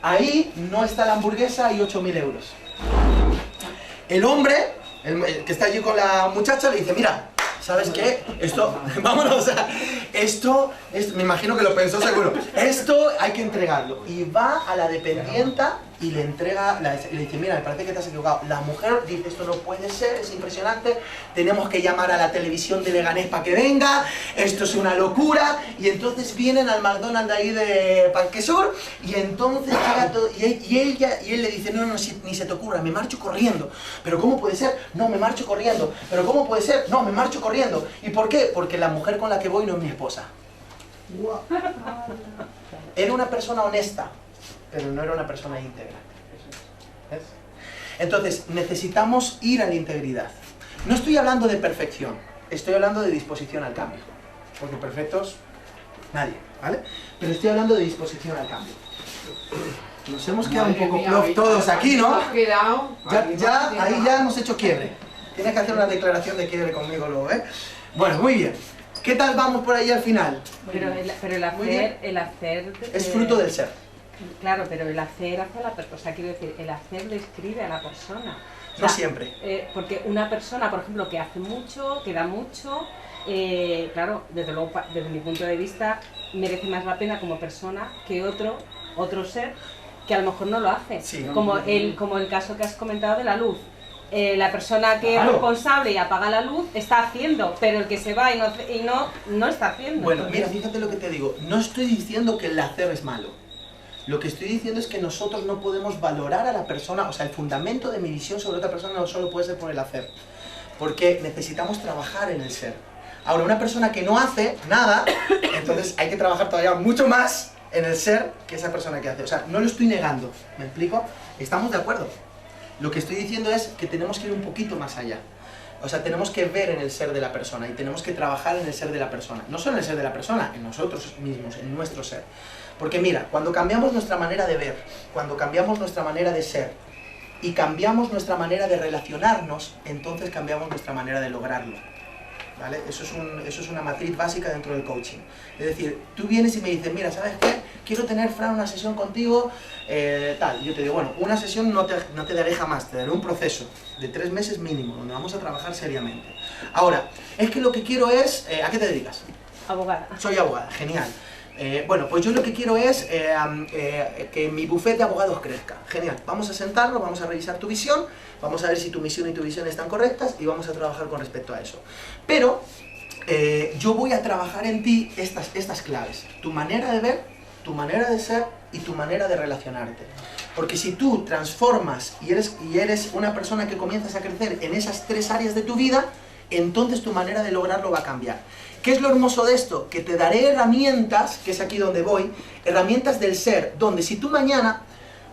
Ahí no está la hamburguesa y 8.000 euros. El hombre, el que está allí con la muchacha, le dice, mira, ¿sabes qué? Esto, vámonos, me imagino que lo pensó seguro. Esto hay que entregarlo. Y va a la dependienta y le entrega, le dice, mira, me parece que te has equivocado. La mujer dice, esto no puede ser, es impresionante, tenemos que llamar a la televisión de Leganés para que venga, esto es una locura. Y entonces vienen al McDonald's de ahí de Parque Sur, y entonces llega todo, y él le dice, no, ni se te ocurra, me marcho corriendo. ¿Pero cómo puede ser? No, me marcho corriendo. ¿Pero cómo puede ser? No, me marcho corriendo. ¿Y por qué? Porque la mujer con la que voy no es mi esposa. Era una persona honesta, pero no era una persona íntegra. ¿Ves? Entonces, necesitamos ir a la integridad. No estoy hablando de perfección, estoy hablando de disposición al cambio. Porque perfectos, nadie, ¿vale? Pero estoy hablando de disposición al cambio. Nos hemos quedado un poco plof todos aquí, ¿no? Ahí ya hemos hecho quiebre. Tienes que hacer una declaración de quiebre conmigo luego, ¿eh? Bueno, muy bien. ¿Qué tal vamos por ahí al final? Pero el hacer es fruto del ser. Claro, pero el hacer hace a la persona, o sea, quiero decir, el hacer describe a la persona. O sea, no siempre. Porque una persona, por ejemplo, que hace mucho, que da mucho, claro, desde luego, desde mi punto de vista, merece más la pena como persona que otro ser que a lo mejor no lo hace. Sí, como el caso que has comentado de la luz. La persona que es responsable y apaga la luz está haciendo, pero el que se va y no está haciendo. Bueno, mira, fíjate lo que te digo. No estoy diciendo que el hacer es malo. Lo que estoy diciendo es que nosotros no podemos valorar a la persona, o sea, el fundamento de mi visión sobre otra persona no solo puede ser por el hacer. porque necesitamos trabajar en el ser. Ahora, una persona que no hace nada, entonces hay que trabajar todavía mucho más en el ser que esa persona que hace. O sea, no lo estoy negando, ¿me explico? Estamos de acuerdo. Lo que estoy diciendo es que tenemos que ir un poquito más allá. O sea, tenemos que ver en el ser de la persona y tenemos que trabajar en el ser de la persona. No solo en el ser de la persona, en nosotros mismos, en nuestro ser. Porque mira, cuando cambiamos nuestra manera de ver, cuando cambiamos nuestra manera de ser y cambiamos nuestra manera de relacionarnos, entonces cambiamos nuestra manera de lograrlo. ¿Vale? Eso es una matriz básica dentro del coaching. Es decir, tú vienes y me dices, mira, ¿sabes qué? Quiero tener, Fran, una sesión contigo, tal. Yo te digo, bueno, una sesión no te daré jamás, te daré un proceso de 3 meses mínimo, donde vamos a trabajar seriamente. Ahora, es que lo que quiero es... ¿a qué te dedicas? Abogada. Soy abogada, genial. Bueno, pues yo lo que quiero es que mi bufete de abogados crezca. Genial, vamos a sentarnos, vamos a revisar tu visión, vamos a ver si tu misión y tu visión están correctas y vamos a trabajar con respecto a eso. Pero yo voy a trabajar en ti estas claves. Tu manera de ver, tu manera de ser y tu manera de relacionarte. Porque si tú transformas y eres una persona que comienzas a crecer en esas 3 áreas de tu vida, entonces tu manera de lograrlo va a cambiar. ¿Qué es lo hermoso de esto? Que te daré herramientas, que es aquí donde voy, herramientas del ser, donde si tú mañana,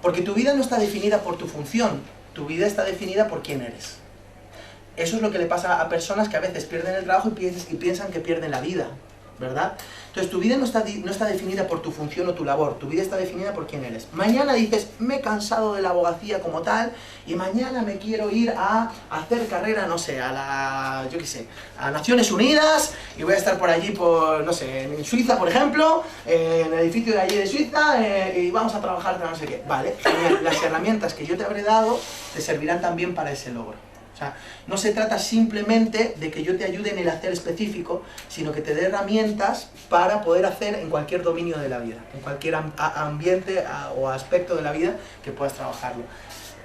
porque tu vida no está definida por tu función, tu vida está definida por quién eres. Eso es lo que le pasa a personas que a veces pierden el trabajo y piensan que pierden la vida, ¿verdad? Entonces tu vida no está definida por tu función o tu labor, tu vida está definida por quién eres. Mañana dices, me he cansado de la abogacía como tal, y mañana me quiero ir a hacer carrera, no sé, a Naciones Unidas, y voy a estar por allí, no sé, en Suiza, por ejemplo, en el edificio de allí de Suiza, y vamos a trabajar no sé qué. Vale, genial. Las herramientas que yo te habré dado te servirán también para ese logro. O sea, no se trata simplemente de que yo te ayude en el hacer específico, sino que te dé herramientas para poder hacer en cualquier dominio de la vida, en cualquier ambiente o aspecto de la vida que puedas trabajarlo.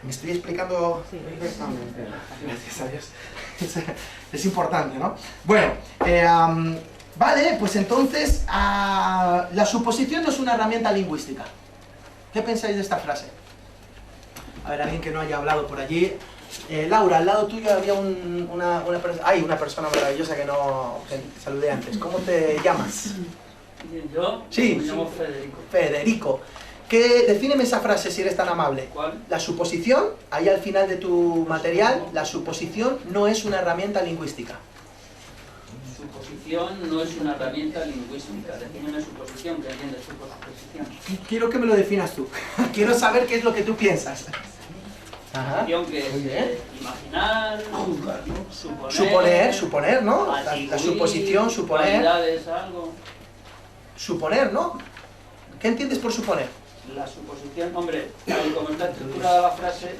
¿Me estoy explicando? Sí, perfectamente. Gracias a Dios. Es importante, ¿no? Bueno, vale, pues entonces, la suposición no es una herramienta lingüística. ¿Qué pensáis de esta frase? A ver, alguien que no haya hablado por allí. Laura, al lado tuyo había una persona maravillosa que saludé antes. ¿Cómo te llamas? ¿Yo? Sí. Me llamo Federico. Federico. Defíneme esa frase si eres tan amable. ¿Cuál? La suposición, ahí al final de tu material, la suposición no es una herramienta lingüística. Suposición no es una herramienta lingüística. Defíneme suposición, ¿qué entiendes tú por suposición? Quiero que me lo definas tú. Quiero saber qué es lo que tú piensas. Ajá. Que Muy bien. es imaginar, suponer, ¿no? La suposición, suponer. Algo. Suponer, ¿no? ¿Qué entiendes por suponer? La suposición, hombre, como está estructurada la frase,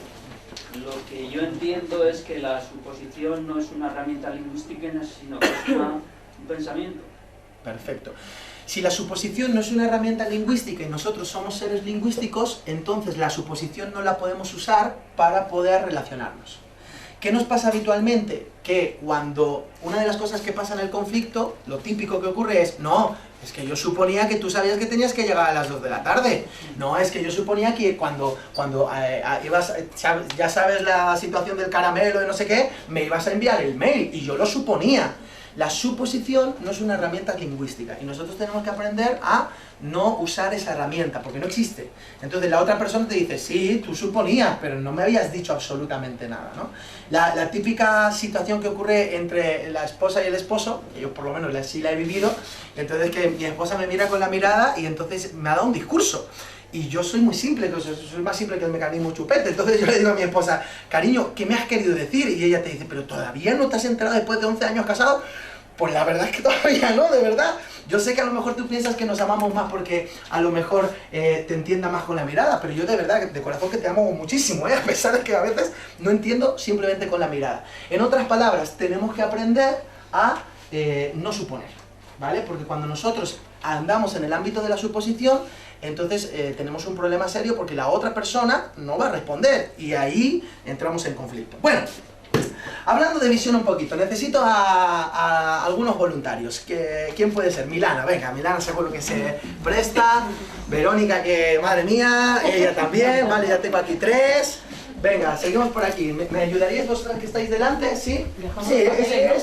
lo que yo entiendo es que la suposición no es una herramienta lingüística, sino que es un pensamiento. Perfecto. Si la suposición no es una herramienta lingüística y nosotros somos seres lingüísticos, entonces la suposición no la podemos usar para poder relacionarnos. ¿Qué nos pasa habitualmente? Que cuando una de las cosas que pasa en el conflicto, lo típico que ocurre es, no, es que yo suponía que tú sabías que tenías que llegar a las 2 de la tarde. No, es que yo suponía que cuando ibas, ya sabes la situación del caramelo y no sé qué, me ibas a enviar el mail, y yo lo suponía. La suposición no es una herramienta lingüística y nosotros tenemos que aprender a no usar esa herramienta, porque no existe. Entonces la otra persona te dice, sí, tú suponías, pero no me habías dicho absolutamente nada, ¿no? La típica situación que ocurre entre la esposa y el esposo, que yo por lo menos sí la he vivido, entonces que mi esposa me mira con la mirada y entonces me ha dado un discurso. Y yo soy muy simple, soy más simple que el mecanismo chupete. Entonces yo le digo a mi esposa, cariño, ¿qué me has querido decir? Y ella te dice, ¿pero todavía no te has enterado después de 11 años casado? Pues la verdad es que todavía no, de verdad. Yo sé que a lo mejor tú piensas que nos amamos más porque a lo mejor te entienda más con la mirada, pero yo de verdad, de corazón que te amo muchísimo, a pesar de que a veces no entiendo simplemente con la mirada. En otras palabras, tenemos que aprender a no suponer, ¿vale? Porque cuando nosotros andamos en el ámbito de la suposición, entonces tenemos un problema serio porque la otra persona no va a responder y ahí entramos en conflicto. Bueno, hablando de visión un poquito, necesito a algunos voluntarios. ¿Quién puede ser? Milana, venga, Milana seguro que se presta. Verónica, que madre mía, ella también, vale, ya tengo aquí 3. Venga, seguimos por aquí. ¿Me ayudaríais vosotras que estáis delante? ¿Sí? Sí,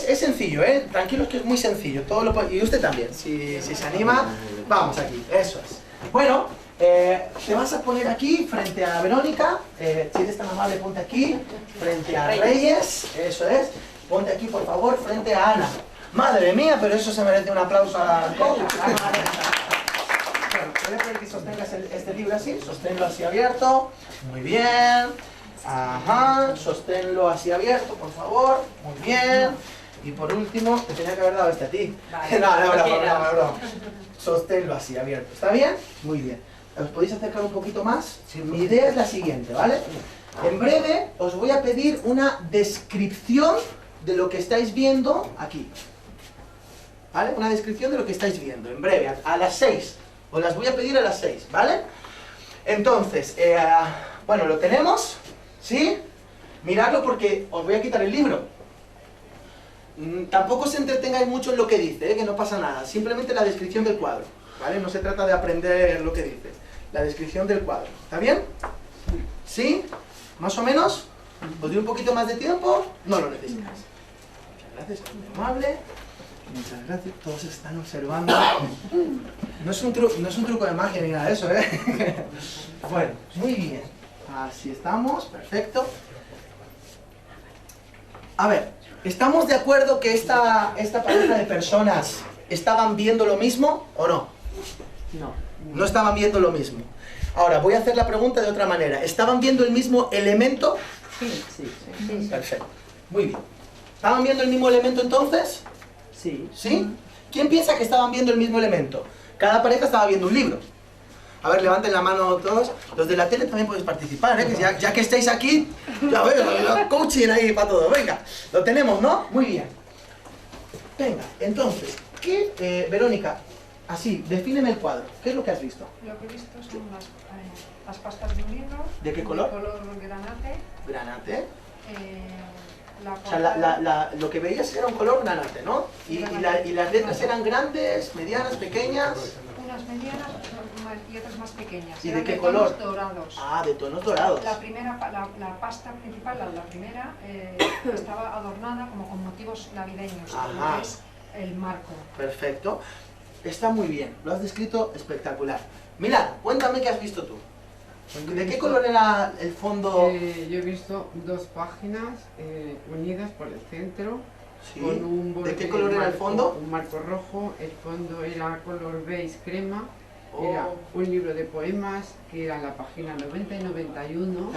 es sencillo, ¿eh? Tranquilos que es muy sencillo. Y usted también, si se anima. Vamos aquí, eso es. Bueno, te vas a poner aquí frente a Verónica. Si eres tan amable, ponte aquí. Frente a Reyes, eso es. Ponte aquí, por favor, frente a Ana. Madre mía, pero eso se merece un aplauso al coach. Bueno, voy a pedir que sostengas este libro así, sosténlo así abierto. Muy bien. Ajá, sosténlo así abierto, por favor. Muy bien. Y por último, te tenía que haber dado este a ti. Vale, no. Sosténlo así abierto. ¿Está bien? Muy bien. ¿Os podéis acercar un poquito más? Mi idea es la siguiente, ¿vale? En breve os voy a pedir una descripción de lo que estáis viendo aquí. ¿Vale? Una descripción de lo que estáis viendo, en breve, a las 6. Os las voy a pedir a las 6, ¿vale? Entonces, bueno, lo tenemos, ¿sí? Miradlo porque os voy a quitar el libro. Tampoco os entretengáis mucho en lo que dice, que no pasa nada. Simplemente la descripción del cuadro, ¿vale? No se trata de aprender lo que dice. La descripción del cuadro, ¿está bien? ¿Sí? ¿Más o menos? ¿Os doy un poquito más de tiempo? No lo necesitáis. Muchas gracias, muy amable. Muchas gracias, todos están observando. No es un truco de magia ni nada de eso, ¿eh? Bueno, muy bien. Así estamos, perfecto. A ver, ¿estamos de acuerdo que esta pareja de personas estaban viendo lo mismo o no? No. No estaban viendo lo mismo. Ahora, voy a hacer la pregunta de otra manera. ¿Estaban viendo el mismo elemento? Sí. Perfecto. Muy bien. ¿Estaban viendo el mismo elemento entonces? Sí. ¿Sí? ¿Quién piensa que estaban viendo el mismo elemento? Cada pareja estaba viendo un libro. A ver, levanten la mano todos. Los de la tele también podéis participar, ¿eh? Que ya que estáis aquí, ya ves, coaching ahí para todo. Venga, lo tenemos, ¿no? Muy bien. Venga, entonces, ¿qué, Verónica, así, defíneme el cuadro. ¿Qué es lo que has visto? Lo que he visto son las pastas de un libro. ¿De qué color? De color granate. Granate. La O sea, lo que veías era un color granate, ¿no? Y las letras eran grandes, medianas, pequeñas. Unas medianas y otras más pequeñas. ¿Y Eran de qué color? Tonos dorados. Ah, de tonos dorados. La primera, la pasta principal, la primera, estaba adornada como con motivos navideños, Ajá. como es el marco. Perfecto. Está muy bien, lo has descrito espectacular. Milán, cuéntame qué has visto tú. ¿De qué color era el fondo? Yo he visto dos páginas unidas por el centro. Sí. Con un borde ¿De qué color era el fondo? Un marco rojo, el fondo era color beige crema. Oh. Era un libro de poemas que era la página 90 y 91.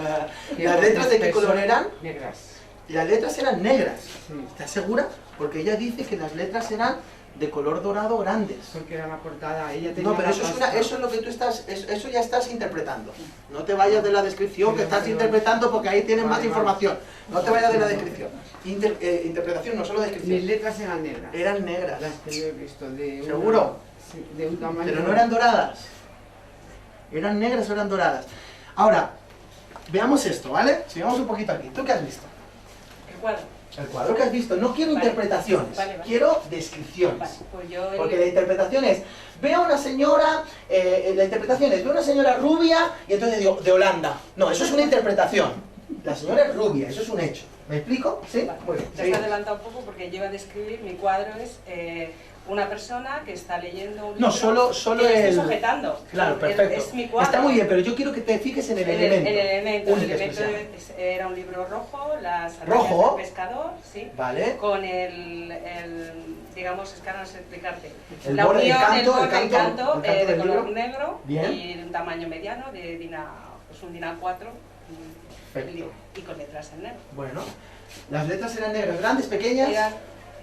¿Las letras de qué color eran? Negras. Las letras eran negras. Sí. ¿Estás segura? Porque ella dice que las letras eran de color dorado grandes. Porque era la portada, ella tenía. No, pero la eso pasta. es lo que tú estás, eso ya estás interpretando. No te vayas de la descripción que estás interpretando porque ahí tienes más información. No te vayas de la descripción. Interpretación, no solo Mis descripción. letras eran negras. Eran negras. Las que yo he visto de una- ¿Seguro? Sí, de un tamaño. Pero no eran doradas. ¿Eran negras o eran doradas? Ahora, veamos esto, ¿vale? Sigamos un poquito aquí. ¿Tú qué has visto? El cuadro. El cuadro que has visto. No quiero Vale. interpretaciones, Vale. quiero descripciones. Vale, pues yo Porque la interpretación es, veo a una señora, la interpretación es, veo a una señora rubia y entonces digo, de Holanda. No, eso es una interpretación. La señora es rubia, eso es un hecho. ¿Me explico? ¿Sí? Vale. Muy bien. Ya se ha seguimos. adelantado un poco porque yo iba a describir, mi cuadro es una persona que está leyendo un No, libro solo que le el... estoy sujetando. Claro, perfecto. Es mi cuadro. Está muy bien, pero yo quiero que te fijes en el elemento. El elemento, Único, especial. era un libro rojo, las ¿Rojo? arañas del pescador, sí. Vale. Con digamos, es que ahora no sé explicarte. El La borde, unión, el borde, canto de del color libro. negro Bien. y de un tamaño mediano, de pues un DIN A4 Perfecto. y con letras en negro. Bueno, las letras eran negras, grandes, pequeñas, Era,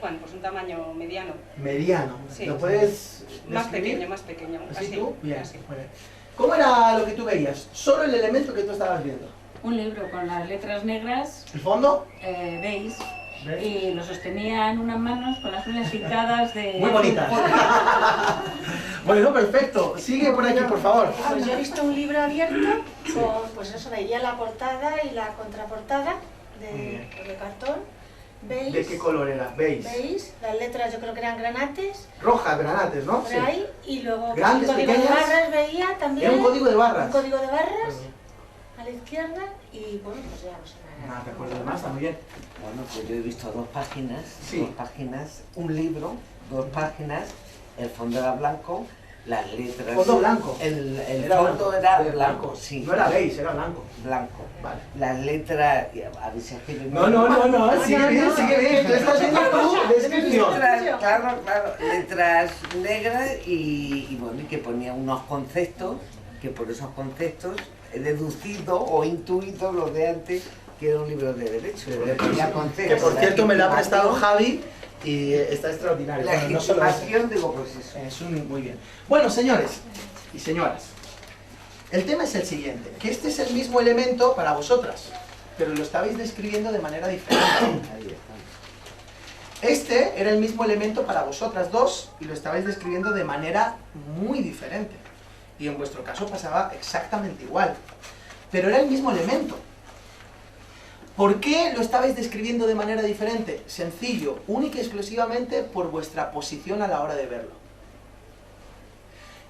bueno, pues un tamaño mediano. mediano. Sí. ¿Lo puedes Más describir? más pequeño. ¿Así Así, tú? Bien. así. Muy bien. ¿Cómo era lo que tú veías? Solo el elemento que tú estabas viendo. Un libro con las letras negras, ¿El fondo? beige, ¿Ves? y lo sostenía en unas manos con las uñas pintadas de... Muy bonitas. Bueno, perfecto. Sigue por aquí, por favor. Pues yo he visto un libro abierto con, pues eso, veía la portada y la contraportada de cartón, beige. ¿De qué color era? ¿Veis? Beige, las letras yo creo que eran granates, Rojas, granates, ¿no? por ahí, y luego pues, Grandes, un código pequeñas. de barras veía también. Era un código de barras. Un código de barras, a la izquierda y bueno, pues ya no sé nada. No recuerdo de más, está muy bien. Bueno, pues yo he visto 2 páginas, un libro, 2 páginas, el fondo era blanco, las letras... ¿Fondo blanco? El Era fondo blanco, era de blanco, sí. No era beige, era blanco. Blanco. Vale. Las letras... A ver si es que yo No, sigue bien, tú estás viendo tu descripción. Claro, letras negras y bueno, y que ponía unos conceptos, que por esos conceptos he deducido o intuido los de antes que era un libro de derecho. Que por cierto me lo ha prestado Javi y está extraordinario. La Bueno, no solo eso. legitimación, digo, pues eso. Es muy bien. Bueno, señores y señoras, el tema es el siguiente, que este es el mismo elemento para vosotras, pero lo estabais describiendo de manera diferente. Este era el mismo elemento para vosotras dos y lo estabais describiendo de manera muy diferente. Y en vuestro caso pasaba exactamente igual. Pero era el mismo elemento. ¿Por qué lo estabais describiendo de manera diferente? Sencillo, única y exclusivamente por vuestra posición a la hora de verlo.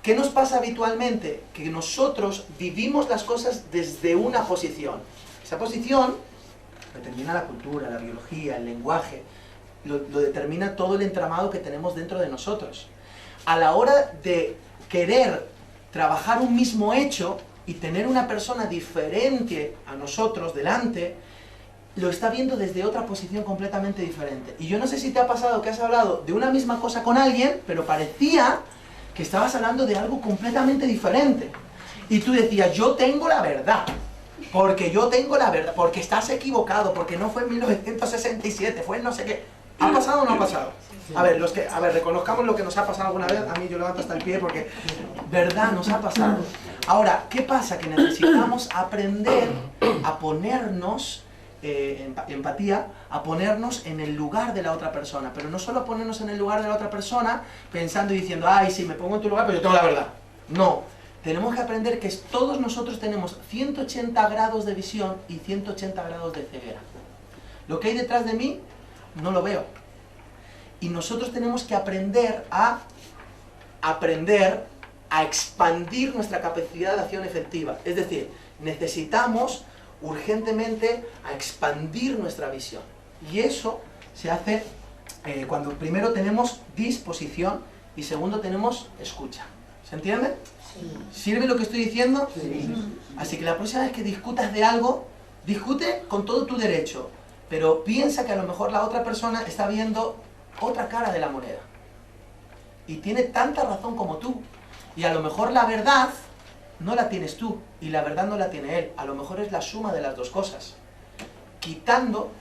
¿Qué nos pasa habitualmente? Que nosotros vivimos las cosas desde una posición. Esa posición determina la cultura, la biología, el lenguaje, lo determina todo el entramado que tenemos dentro de nosotros. A la hora de querer trabajar un mismo hecho y tener una persona diferente a nosotros delante, lo está viendo desde otra posición completamente diferente. Y yo no sé si te ha pasado que has hablado de una misma cosa con alguien, pero parecía que estabas hablando de algo completamente diferente. Y tú decías, yo tengo la verdad, porque yo tengo la verdad, porque estás equivocado, porque no fue en 1967, fue en no sé qué. ¿Ha pasado o no ha pasado? A ver, reconozcamos lo que nos ha pasado alguna vez. A mí yo levanto hasta el pie porque verdad nos ha pasado. Ahora, ¿qué pasa? Que necesitamos aprender a ponernos empatía, a ponernos en el lugar de la otra persona, pero no solo ponernos en el lugar de la otra persona pensando y diciendo, ay, sí, me pongo en tu lugar, pero yo tengo la verdad. No, tenemos que aprender que todos nosotros tenemos 180 grados de visión y 180 grados de ceguera. Lo que hay detrás de mí no lo veo. Y nosotros tenemos que aprender a expandir nuestra capacidad de acción efectiva. Es decir, necesitamos urgentemente a expandir nuestra visión. Y eso se hace cuando primero tenemos disposición y segundo tenemos escucha. ¿Se entiende? Sí. ¿Sirve lo que estoy diciendo? Sí. Así que la próxima vez que discutas de algo, discute con todo tu derecho, pero piensa que a lo mejor la otra persona está viendo otra cara de la moneda. Y tiene tanta razón como tú. Y a lo mejor la verdad no la tienes tú y la verdad no la tiene él. A lo mejor es la suma de las dos cosas. Quitando,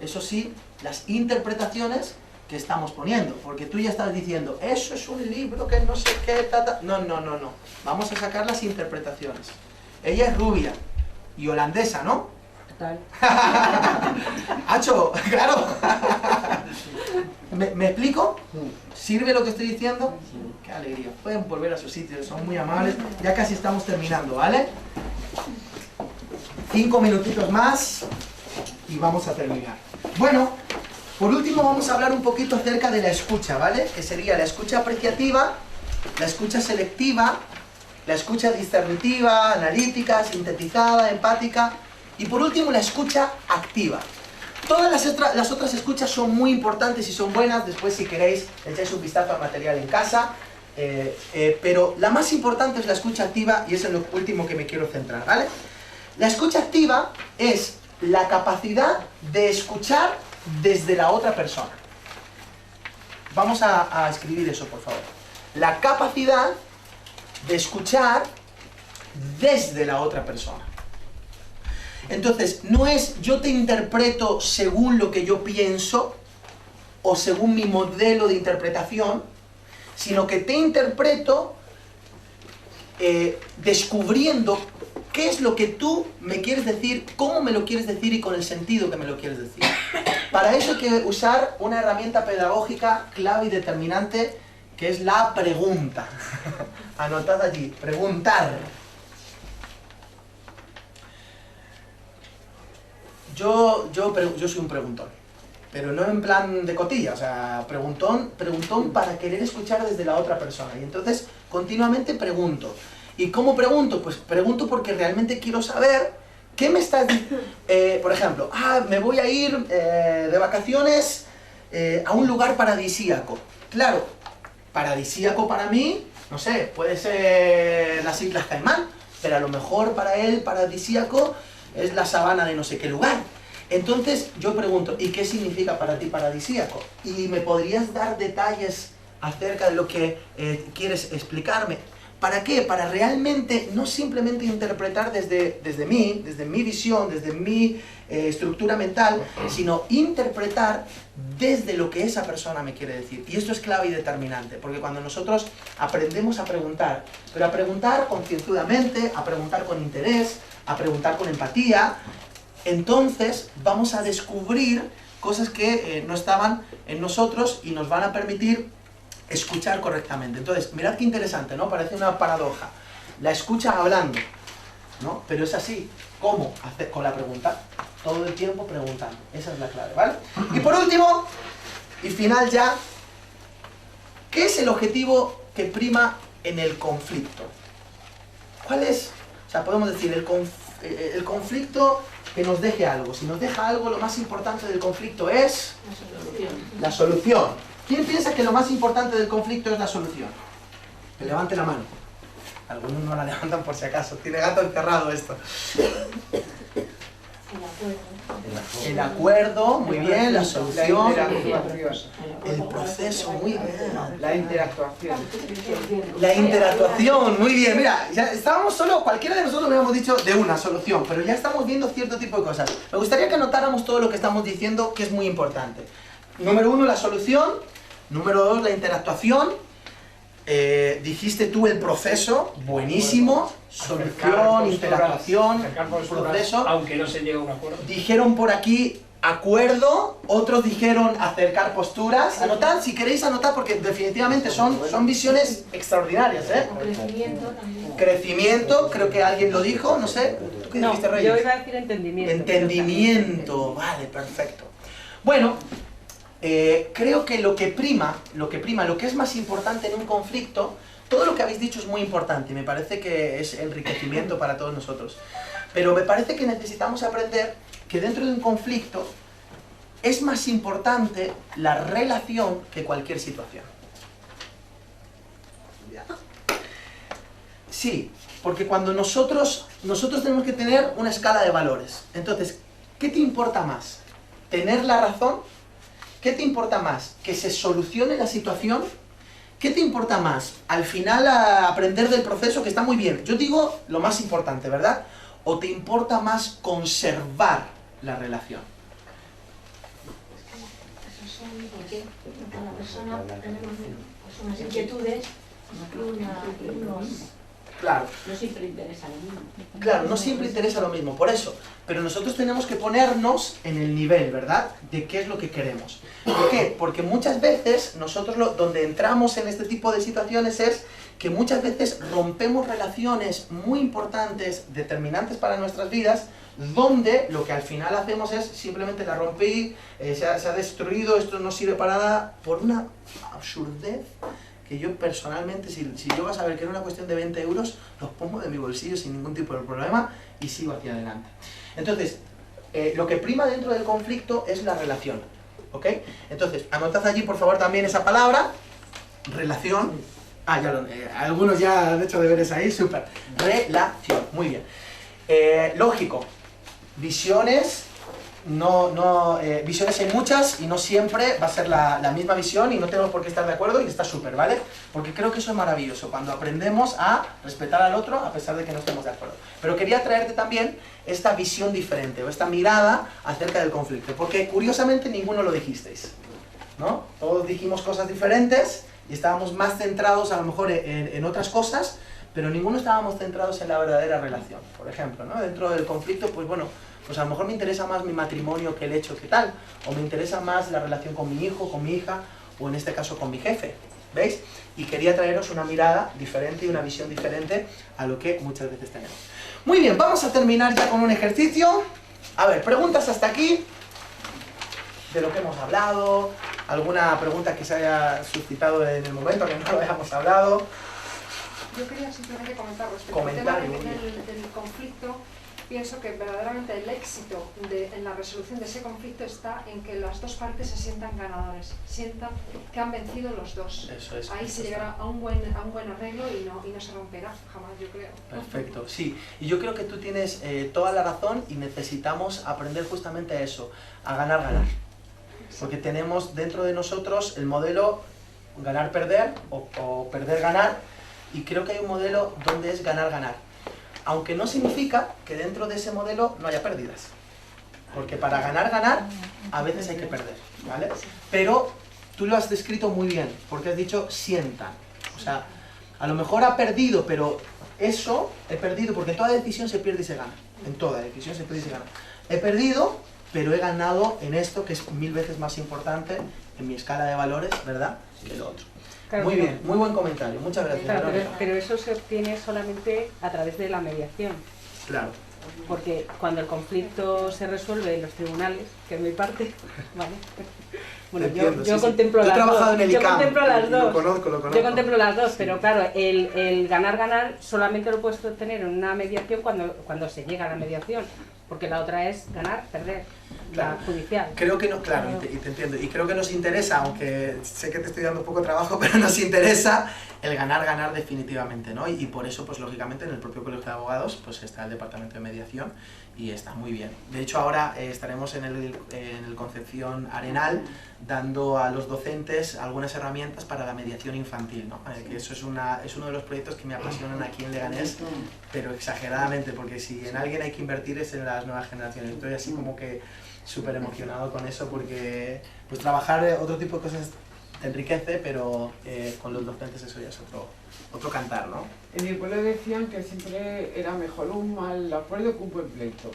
eso sí, las interpretaciones que estamos poniendo. Porque tú ya estás diciendo, eso es un libro que no sé qué, No. Vamos a sacar las interpretaciones. Ella es rubia y holandesa, ¿no? Total. ¡Hacho! ¡Claro! ¿Me explico? ¿Sirve lo que estoy diciendo? ¡Qué alegría! Pueden volver a su sitio, son muy amables. Ya casi estamos terminando, ¿vale? 5 minutitos más y vamos a terminar. Bueno, por último vamos a hablar un poquito acerca de la escucha, ¿vale? Que sería la escucha apreciativa, la escucha selectiva, la escucha discernitiva, analítica, sintetizada, empática y por último la escucha activa. Todas las otras escuchas son muy importantes y son buenas, después si queréis echáis un vistazo al material en casa, pero la más importante es la escucha activa y es en lo último que me quiero centrar, ¿vale? La escucha activa es la capacidad de escuchar desde la otra persona. Vamos a escribir eso, por favor. La capacidad de escuchar desde la otra persona. Entonces, no es yo te interpreto según lo que yo pienso o según mi modelo de interpretación, sino que te interpreto descubriendo qué es lo que tú me quieres decir, cómo me lo quieres decir y con el sentido que me lo quieres decir. Para eso hay que usar una herramienta pedagógica clave y determinante que es la pregunta. Anotad allí, preguntar. Yo soy un preguntón, pero no en plan de cotilla, o sea, preguntón para querer escuchar desde la otra persona. Y entonces, continuamente pregunto. ¿Y cómo pregunto? Pues pregunto porque realmente quiero saber ¿Qué me estás diciendo? Por ejemplo, me voy a ir de vacaciones a un lugar paradisíaco. Claro, paradisíaco para mí, no sé, puede ser las Islas Caimán, pero a lo mejor para él paradisíaco es la sabana de no sé qué lugar. Entonces yo pregunto, ¿y qué significa para ti paradisíaco? ¿Y me podrías dar detalles acerca de lo que quieres explicarme? ¿Para qué? Para realmente no simplemente interpretar desde mi visión, desde mi estructura mental, sino interpretar desde lo que esa persona me quiere decir. Y esto es clave y determinante, porque cuando nosotros aprendemos a preguntar, pero a preguntar concienzudamente, a preguntar con interés, a preguntar con empatía, entonces vamos a descubrir cosas que no estaban en nosotros y nos van a permitir escuchar correctamente. Entonces, mirad qué interesante, ¿no? Parece una paradoja. La escucha hablando, ¿no? Pero es así. ¿Cómo? Con la pregunta. Todo el tiempo preguntando. Esa es la clave, ¿vale? Y por último, y final ya, ¿qué es el objetivo que prima en el conflicto? ¿Cuál es? O sea, podemos decir, el conflicto que nos deje algo. Si nos deja algo, lo más importante del conflicto es la solución. ¿Quién piensa que lo más importante del conflicto es la solución? Que levante la mano. Algunos no la levantan por si acaso. Tiene gato encerrado esto. El acuerdo, muy bien. La solución. El proceso, muy bien. La interactuación. La interactuación, muy bien. Mira, ya estábamos solo, cualquiera de nosotros me habíamos dicho de una solución, pero ya estamos viendo cierto tipo de cosas. Me gustaría que anotáramos todo lo que estamos diciendo, que es muy importante. Número 1, la solución. Número 2, la interactuación. Dijiste tú el proceso, buenísimo. Solución, interactuación, proceso. Aunque no se llegue a un acuerdo. Dijeron por aquí acuerdo, otros dijeron acercar posturas. Anotad, si queréis anotar, porque definitivamente son visiones extraordinarias, ¿eh? Crecimiento también. Crecimiento, creo que alguien lo dijo, no sé. ¿Tú qué dijiste, Reyes? Yo iba a decir entendimiento. Entendimiento, vale, perfecto. Bueno, creo que lo que prima, lo que es más importante en un conflicto, todo lo que habéis dicho es muy importante, me parece que es enriquecimiento para todos nosotros. Pero me parece que necesitamos aprender que dentro de un conflicto es más importante la relación que cualquier situación. Sí, porque cuando nosotros tenemos que tener una escala de valores. Entonces, ¿qué te importa más? ¿Tener la razón? ¿Qué te importa más? ¿Que se solucione la situación? ¿Qué te importa más? Al final aprender del proceso, que está muy bien. Yo digo lo más importante, ¿verdad? ¿O te importa más conservar la relación? Eso son porque cada persona tenemos unas inquietudes y unos... Claro. No siempre interesa lo mismo. Claro, no siempre interesa lo mismo, por eso. Pero nosotros tenemos que ponernos en el nivel, ¿verdad? De qué es lo que queremos. ¿Por qué? Porque muchas veces nosotros donde entramos en este tipo de situaciones es que muchas veces rompemos relaciones muy importantes, determinantes para nuestras vidas, donde lo que al final hacemos es simplemente la rompí, se ha destruido, esto no sirve para nada, por una absurdez que yo personalmente, si yo vas a ver que era una cuestión de 20 euros, los pongo de mi bolsillo sin ningún tipo de problema y sigo hacia adelante. Entonces, lo que prima dentro del conflicto es la relación, ¿ok? Entonces, anotad allí por favor también esa palabra, relación. Algunos ya han hecho deberes ahí, súper. Relación, muy bien. Lógico, visiones. Visiones hay muchas y no siempre va a ser la misma visión y no tenemos por qué estar de acuerdo y está súper, ¿vale? Porque creo que eso es maravilloso, cuando aprendemos a respetar al otro a pesar de que no estemos de acuerdo. Pero quería traerte también esta visión diferente o esta mirada acerca del conflicto, porque curiosamente ninguno lo dijisteis, ¿no? Todos dijimos cosas diferentes y estábamos más centrados a lo mejor en otras cosas, pero ninguno estábamos centrados en la verdadera relación. Por ejemplo, ¿no? Dentro del conflicto, pues bueno, pues a lo mejor me interesa más mi matrimonio que el hecho que tal, o me interesa más la relación con mi hijo, con mi hija, o en este caso con mi jefe, ¿veis? Y quería traeros una mirada diferente y una visión diferente a lo que muchas veces tenemos. Muy bien, vamos a terminar ya con un ejercicio. A ver, preguntas hasta aquí, de lo que hemos hablado, alguna pregunta que se haya suscitado en el momento que no lo hayamos hablado. Yo quería simplemente comentar respecto al tema del conflicto. pienso que verdaderamente el éxito en la resolución de ese conflicto está en que las dos partes se sientan ganadores, sientan que han vencido los dos. Eso es. Ahí se llegará a un buen arreglo y no se romperá jamás, yo creo. Perfecto, sí. Y yo creo que tú tienes toda la razón y necesitamos aprender justamente a eso, a ganar. Porque tenemos dentro de nosotros el modelo ganar-perder o perder-ganar, y creo que hay un modelo donde es ganar-ganar. Aunque no significa que dentro de ese modelo no haya pérdidas. Porque para ganar a veces hay que perder, ¿vale? Pero tú lo has descrito muy bien, porque has dicho sientan. O sea, a lo mejor ha perdido, pero eso he perdido, porque en toda decisión se pierde y se gana. En toda decisión se pierde y se gana. He perdido, pero he ganado en esto, que es 1000 veces más importante en mi escala de valores, ¿verdad?, que lo otro. Claro, muy bien, muy buen comentario, muchas gracias. Claro, pero eso se obtiene solamente a través de la mediación. Claro. Porque cuando el conflicto se resuelve en los tribunales, que es mi parte, ¿vale? Bueno, entiendo, yo sí, contemplo sí. las dos. He trabajado en el ICAM, yo contemplo las dos. Lo conozco. Yo contemplo las dos, sí. Pero claro, el ganar solamente lo puedes obtener en una mediación cuando se llega a la mediación. Porque la otra es ganar, perder, claro. La judicial. Creo que no, claro, y te entiendo. Y creo que nos interesa, aunque sé que te estoy dando poco trabajo, pero nos interesa el ganar definitivamente, ¿no? Y por eso, pues lógicamente, en el propio Colegio de Abogados, pues está el Departamento de Mediación y está muy bien. De hecho, ahora estaremos en el Concepción Arenal dando a los docentes algunas herramientas para la mediación infantil, ¿no? Que eso es uno de los proyectos que me apasionan aquí en Leganés, pero exageradamente, porque si en alguien hay que invertir es en las nuevas generaciones. Estoy así como que súper emocionado con eso, porque pues trabajar otro tipo de cosas te enriquece, pero con los docentes eso ya es otro cantar, ¿no? En mi pueblo decían que siempre era mejor un mal acuerdo que un buen pleito.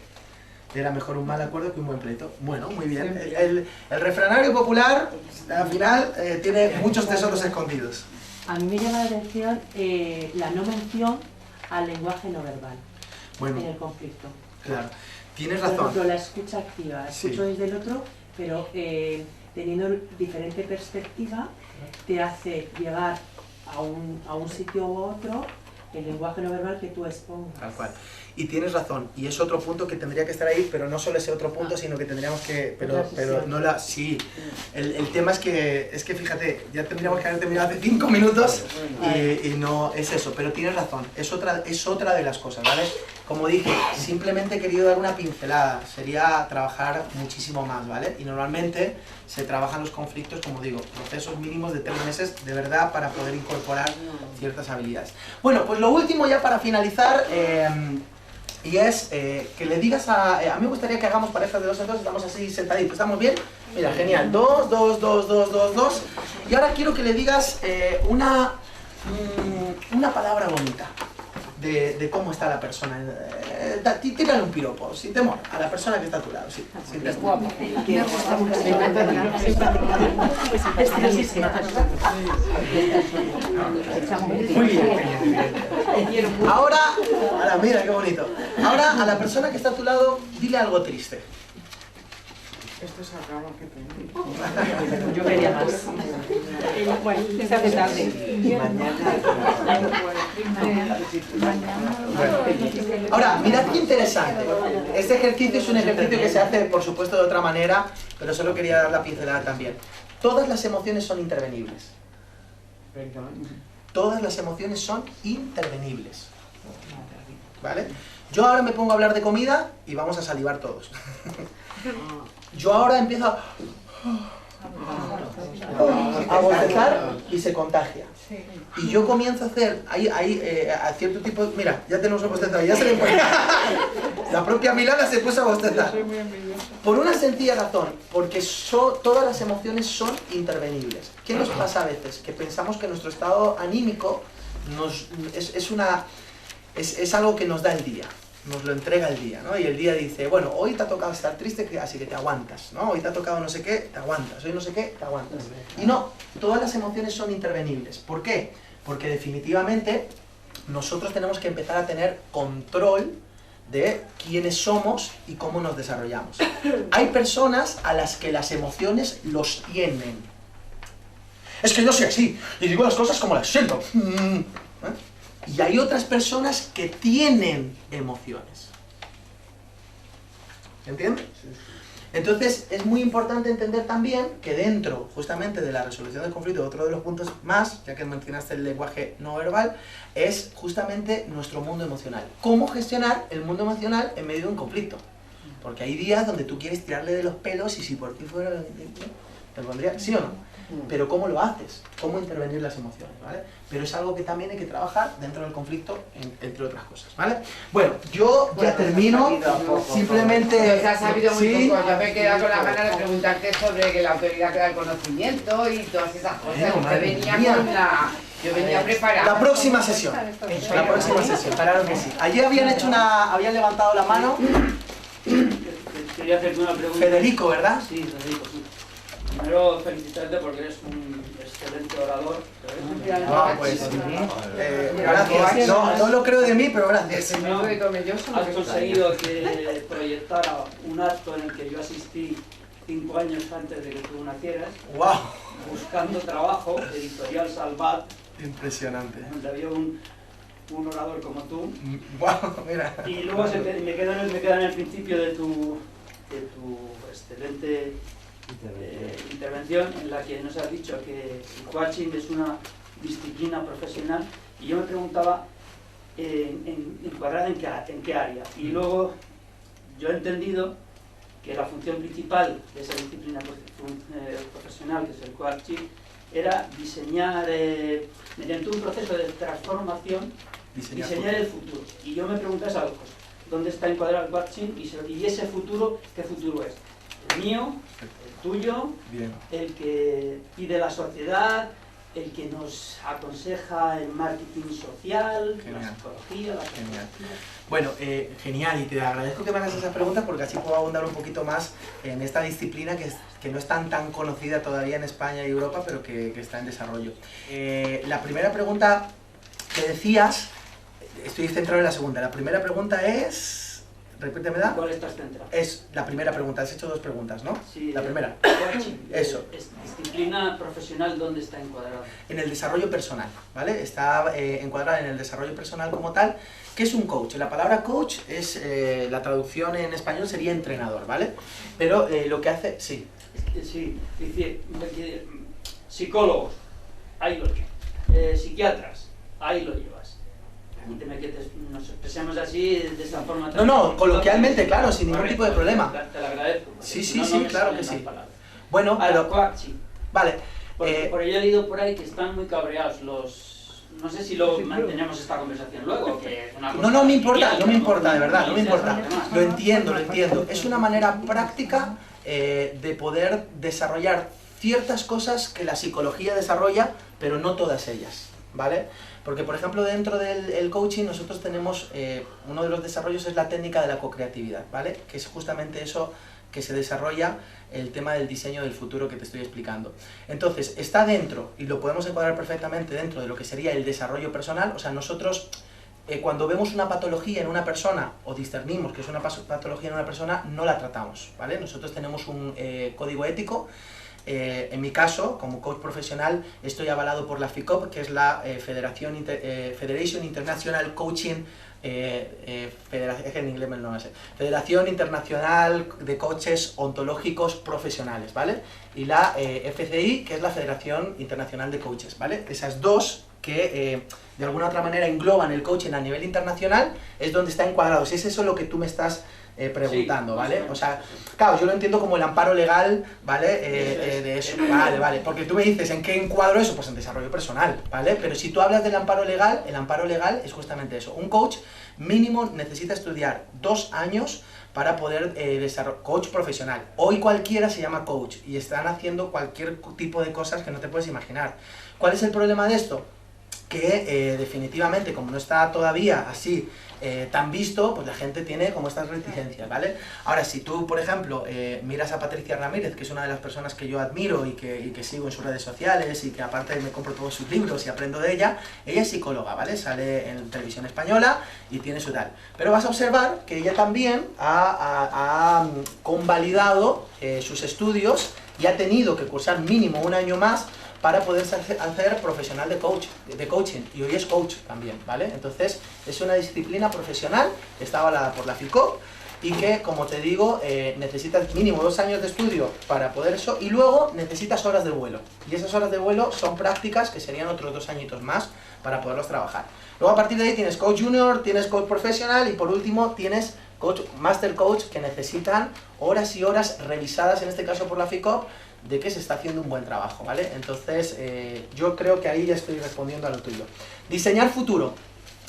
Era mejor un mal acuerdo que un buen pleito. Bueno, muy bien. El refranario popular, al final, tiene muchos tesoros escondidos. A mí me llama la atención la no mención al lenguaje no verbal en el conflicto. Claro, tienes razón. Por ejemplo, la escucha activa. Escucho desde el otro, pero teniendo diferente perspectiva, te hace llegar a un sitio u otro el lenguaje no verbal que tú expongas. Tal cual. Y tienes razón, y es otro punto que tendría que estar ahí, pero no solo ese otro punto, sino que tendríamos que... Pero no la... Sí, el tema es que fíjate, ya tendríamos que haber terminado hace 5 minutos y no es eso, pero tienes razón, es otra de las cosas, ¿vale? Como dije, simplemente he querido dar una pincelada, sería trabajar muchísimo más, ¿vale? Y normalmente se trabajan los conflictos, como digo, procesos mínimos de 3 meses, de verdad, para poder incorporar ciertas habilidades. Bueno, pues lo último ya para finalizar... y es que le digas a mí me gustaría que hagamos parejas de 2 en 2, estamos así sentaditos, ¿estamos bien? Mira, genial, 2, 2, 2, 2, 2, 2, y ahora quiero que le digas una palabra bonita de cómo está la persona, tírale un piropo, sin temor, a la persona que está a tu lado, sí, sin temor. Muy bien. Ahora, mira qué bonito. Ahora a la persona que está a tu lado, dile algo triste. Esto se acaba, qué pena. Yo quería más. Bueno, se hace tarde. Ahora, mirad qué interesante. Este ejercicio es un ejercicio que se hace, por supuesto, de otra manera, pero solo quería dar la pincelada también. Todas las emociones son intervenibles. Todas las emociones son intervenibles. ¿Vale? Yo ahora me pongo a hablar de comida y vamos a salivar todos. Yo ahora empiezo a bostezar y se contagia. Y yo comienzo a hacer a cierto tipo de... Mira, ya tenemos un bostezado, ya se le pone... La propia Milana se puso a bostezar. Por una sencilla razón, porque todas las emociones son intervenibles. ¿Qué nos pasa a veces? Que pensamos que nuestro estado anímico es algo que nos da el día. Nos lo entrega el día, ¿no? Y el día dice, bueno, hoy te ha tocado estar triste, así que te aguantas, ¿no? Hoy te ha tocado no sé qué, te aguantas, hoy no sé qué, te aguantas. Y no, todas las emociones son intervenibles. ¿Por qué? Porque definitivamente nosotros tenemos que empezar a tener control de quiénes somos y cómo nos desarrollamos. Hay personas a las que las emociones los tienen. Es que yo soy así, y digo las cosas como las siento. Y hay otras personas que tienen emociones. ¿Entiendes? Entonces, es muy importante entender también que dentro, justamente, de la resolución del conflicto, otro de los puntos más, ya que mencionaste el lenguaje no verbal, es justamente nuestro mundo emocional. ¿Cómo gestionar el mundo emocional en medio de un conflicto? Porque hay días donde tú quieres tirarle de los pelos y si por ti fuera... ¿Te pondría? ¿Sí o no? Pero ¿cómo lo haces? ¿Cómo intervenir las emociones? ¿Vale? Pero es algo que también hay que trabajar dentro del conflicto, entre otras cosas, ¿vale? Bueno, yo ya termino, simplemente... Se ha sabido muy ¿sí? poco, yo me he quedado con la gana de preguntarte sobre que la autoridad que da el conocimiento y todas esas cosas. Yo venía preparada. La próxima sesión. La próxima sesión, claro que sí. Ayer habían levantado la mano. Quería hacerte una pregunta. Federico, ¿verdad? Sí, Federico, sí. Primero felicitarte porque eres un excelente orador. Pues, gracias. No lo creo de mí, pero gracias. Has conseguido que proyectara un acto en el que yo asistí 5 años antes de que tú nacieras. ¡Wow! Buscando trabajo, Editorial Salvat. Impresionante. Donde había un orador como tú. ¡Wow! Mira. Y luego me queda en el principio de tu excelente intervención en la que nos has dicho que el coaching es una disciplina profesional y yo me preguntaba encuadrada en qué área. Y luego yo he entendido que la función principal de esa disciplina profesional, que es el coaching, era diseñar, mediante un proceso de transformación, diseñar el futuro. Y yo me preguntaba esas dos cosas. ¿Dónde está encuadrado el coaching? Y ese futuro, ¿qué futuro es? El mío, el tuyo, bien, el que pide la sociedad, el que nos aconseja el marketing social, genial, la psicología, la sociología. Bueno, genial, y te agradezco que me hagas esas preguntas porque así puedo abundar un poquito más en esta disciplina que no es tan conocida todavía en España y Europa, pero que está en desarrollo. La primera pregunta que decías, estoy centrado en la segunda. La primera pregunta es... Repítemela. ¿Cuál estás centrado? Es la primera pregunta, has hecho 2 preguntas, ¿no? Sí. La primera. Coaching. Eso. Es disciplina profesional, ¿dónde está encuadrada? En el desarrollo personal, ¿vale? Está encuadrada en el desarrollo personal como tal. ¿Qué es un coach? La palabra coach es, la traducción en español sería entrenador, ¿vale? Pero lo que hace... Sí. Sí, es decir, psicólogos, ahí lo llevas. Psiquiatras, ahí lo llevas. Permíteme que nos expresemos así, de esta forma. No, coloquialmente, claro, sin ningún tipo de problema. Te lo agradezco. Sí, claro que sí. Palabras. Bueno, pero... coaching. Vale. Por ello he leído por ahí que están muy cabreados los... No sé si lo mantenemos esta conversación luego, que es una cosa... No me importa, de verdad, no me importa. Lo entiendo. Es una manera práctica de poder desarrollar ciertas cosas que la psicología desarrolla, pero no todas ellas, ¿vale? Porque, por ejemplo, dentro del coaching nosotros tenemos, uno de los desarrollos es la técnica de la co-creatividad, ¿vale? Que es justamente eso que se desarrolla, el tema del diseño del futuro que te estoy explicando. Entonces, está dentro, y lo podemos encuadrar perfectamente dentro de lo que sería el desarrollo personal. O sea, nosotros, cuando vemos una patología en una persona, o discernimos que es una patología en una persona, no la tratamos, ¿vale? Nosotros tenemos un código ético. En mi caso, como coach profesional, estoy avalado por la FICOP, que es la Federation International Coaching, en inglés no sé, Federación Internacional de Coaches Ontológicos Profesionales, ¿vale? Y la FCI, que es la Federación Internacional de Coaches, ¿vale? Esas dos que de alguna otra manera engloban el coaching a nivel internacional, es donde está encuadrado. Si es eso lo que tú me estás preguntando, ¿vale? O sea, claro, yo lo entiendo como el amparo legal, ¿vale? De eso, vale, porque tú me dices, ¿en qué encuadro eso? Pues en desarrollo personal, ¿vale? Pero si tú hablas del amparo legal, el amparo legal es justamente eso. Un coach mínimo necesita estudiar 2 años para poder desarrollar, coach profesional. Hoy cualquiera se llama coach y están haciendo cualquier tipo de cosas que no te puedes imaginar. ¿Cuál es el problema de esto? Que definitivamente, como no está todavía así tan visto, pues la gente tiene como estas reticencias, ¿vale? Ahora, si tú, por ejemplo, miras a Patricia Ramírez, que es una de las personas que yo admiro y que sigo en sus redes sociales y que aparte me compro todos sus libros y aprendo de ella es psicóloga, ¿vale? Sale en televisión española y tiene su tal. Pero vas a observar que ella también ha convalidado sus estudios y ha tenido que cursar mínimo 1 año más para poder hacer profesional de coaching, y hoy es coach también, ¿vale? Entonces, es una disciplina profesional que está avalada por la FICOP y que, como te digo, necesitas mínimo 2 años de estudio para poder eso, y luego necesitas horas de vuelo. Y esas horas de vuelo son prácticas que serían otros 2 añitos más para poderlos trabajar. Luego a partir de ahí tienes coach junior, tienes coach profesional y por último tienes coach, master coach, que necesitan horas y horas revisadas, en este caso por la FICOP, de que se está haciendo un buen trabajo, ¿vale? Entonces, yo creo que ahí ya estoy respondiendo a lo tuyo. Diseñar futuro.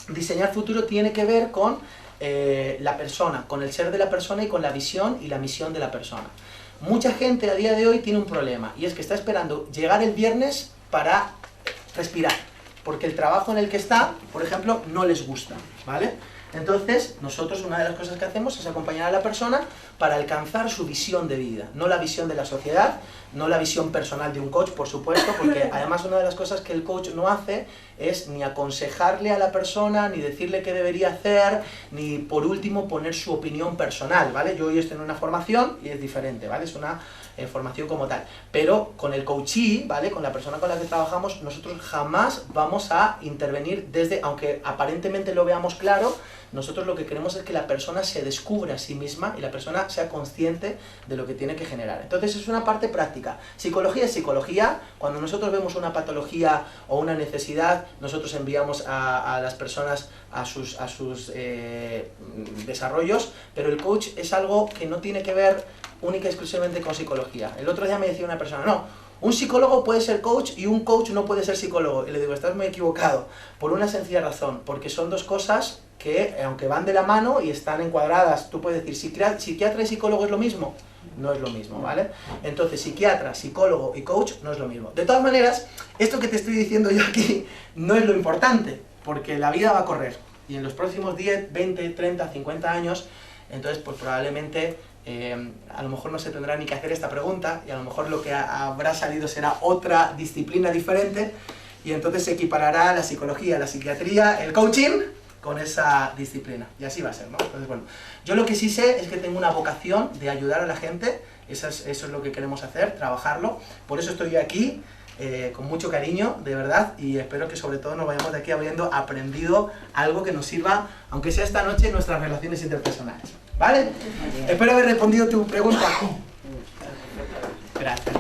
Diseñar futuro tiene que ver con la persona, con el ser de la persona y con la visión y la misión de la persona. Mucha gente a día de hoy tiene un problema, y es que está esperando llegar el viernes para respirar, porque el trabajo en el que está, por ejemplo, no les gusta, ¿vale? Entonces, nosotros una de las cosas que hacemos es acompañar a la persona para alcanzar su visión de vida, no la visión de la sociedad, no la visión personal de un coach, por supuesto, porque además una de las cosas que el coach no hace es ni aconsejarle a la persona, ni decirle qué debería hacer, ni por último poner su opinión personal, ¿vale? Yo hoy estoy en una formación y es diferente, ¿vale? Es una formación como tal, pero con el coachee, ¿vale? Con la persona con la que trabajamos, nosotros jamás vamos a intervenir desde, aunque aparentemente lo veamos claro, nosotros lo que queremos es que la persona se descubra a sí misma y la persona sea consciente de lo que tiene que generar. Entonces es una parte práctica. Psicología es psicología. Cuando nosotros vemos una patología o una necesidad, nosotros enviamos a las personas a sus desarrollos, pero el coach es algo que no tiene que ver única y exclusivamente con psicología. El otro día me decía una persona, no, un psicólogo puede ser coach y un coach no puede ser psicólogo. Y le digo, estás muy equivocado, por una sencilla razón, porque son dos cosas que, aunque van de la mano y están encuadradas, tú puedes decir, ¿psiquiatra y psicólogo es lo mismo? No es lo mismo, ¿vale? Entonces, psiquiatra, psicólogo y coach no es lo mismo. De todas maneras, esto que te estoy diciendo yo aquí no es lo importante, porque la vida va a correr. Y en los próximos 10, 20, 30, 50 años, entonces, pues probablemente a lo mejor no se tendrá ni que hacer esta pregunta y a lo mejor lo que habrá salido será otra disciplina diferente y entonces se equiparará la psicología, la psiquiatría, el coaching con esa disciplina y así va a ser, ¿no? Entonces, bueno, yo lo que sí sé es que tengo una vocación de ayudar a la gente, eso es lo que queremos hacer, trabajarlo, por eso estoy aquí, con mucho cariño, de verdad, y espero que sobre todo nos vayamos de aquí habiendo aprendido algo que nos sirva, aunque sea esta noche, en nuestras relaciones interpersonales. ¿Vale? Espero haber respondido tu pregunta. Gracias.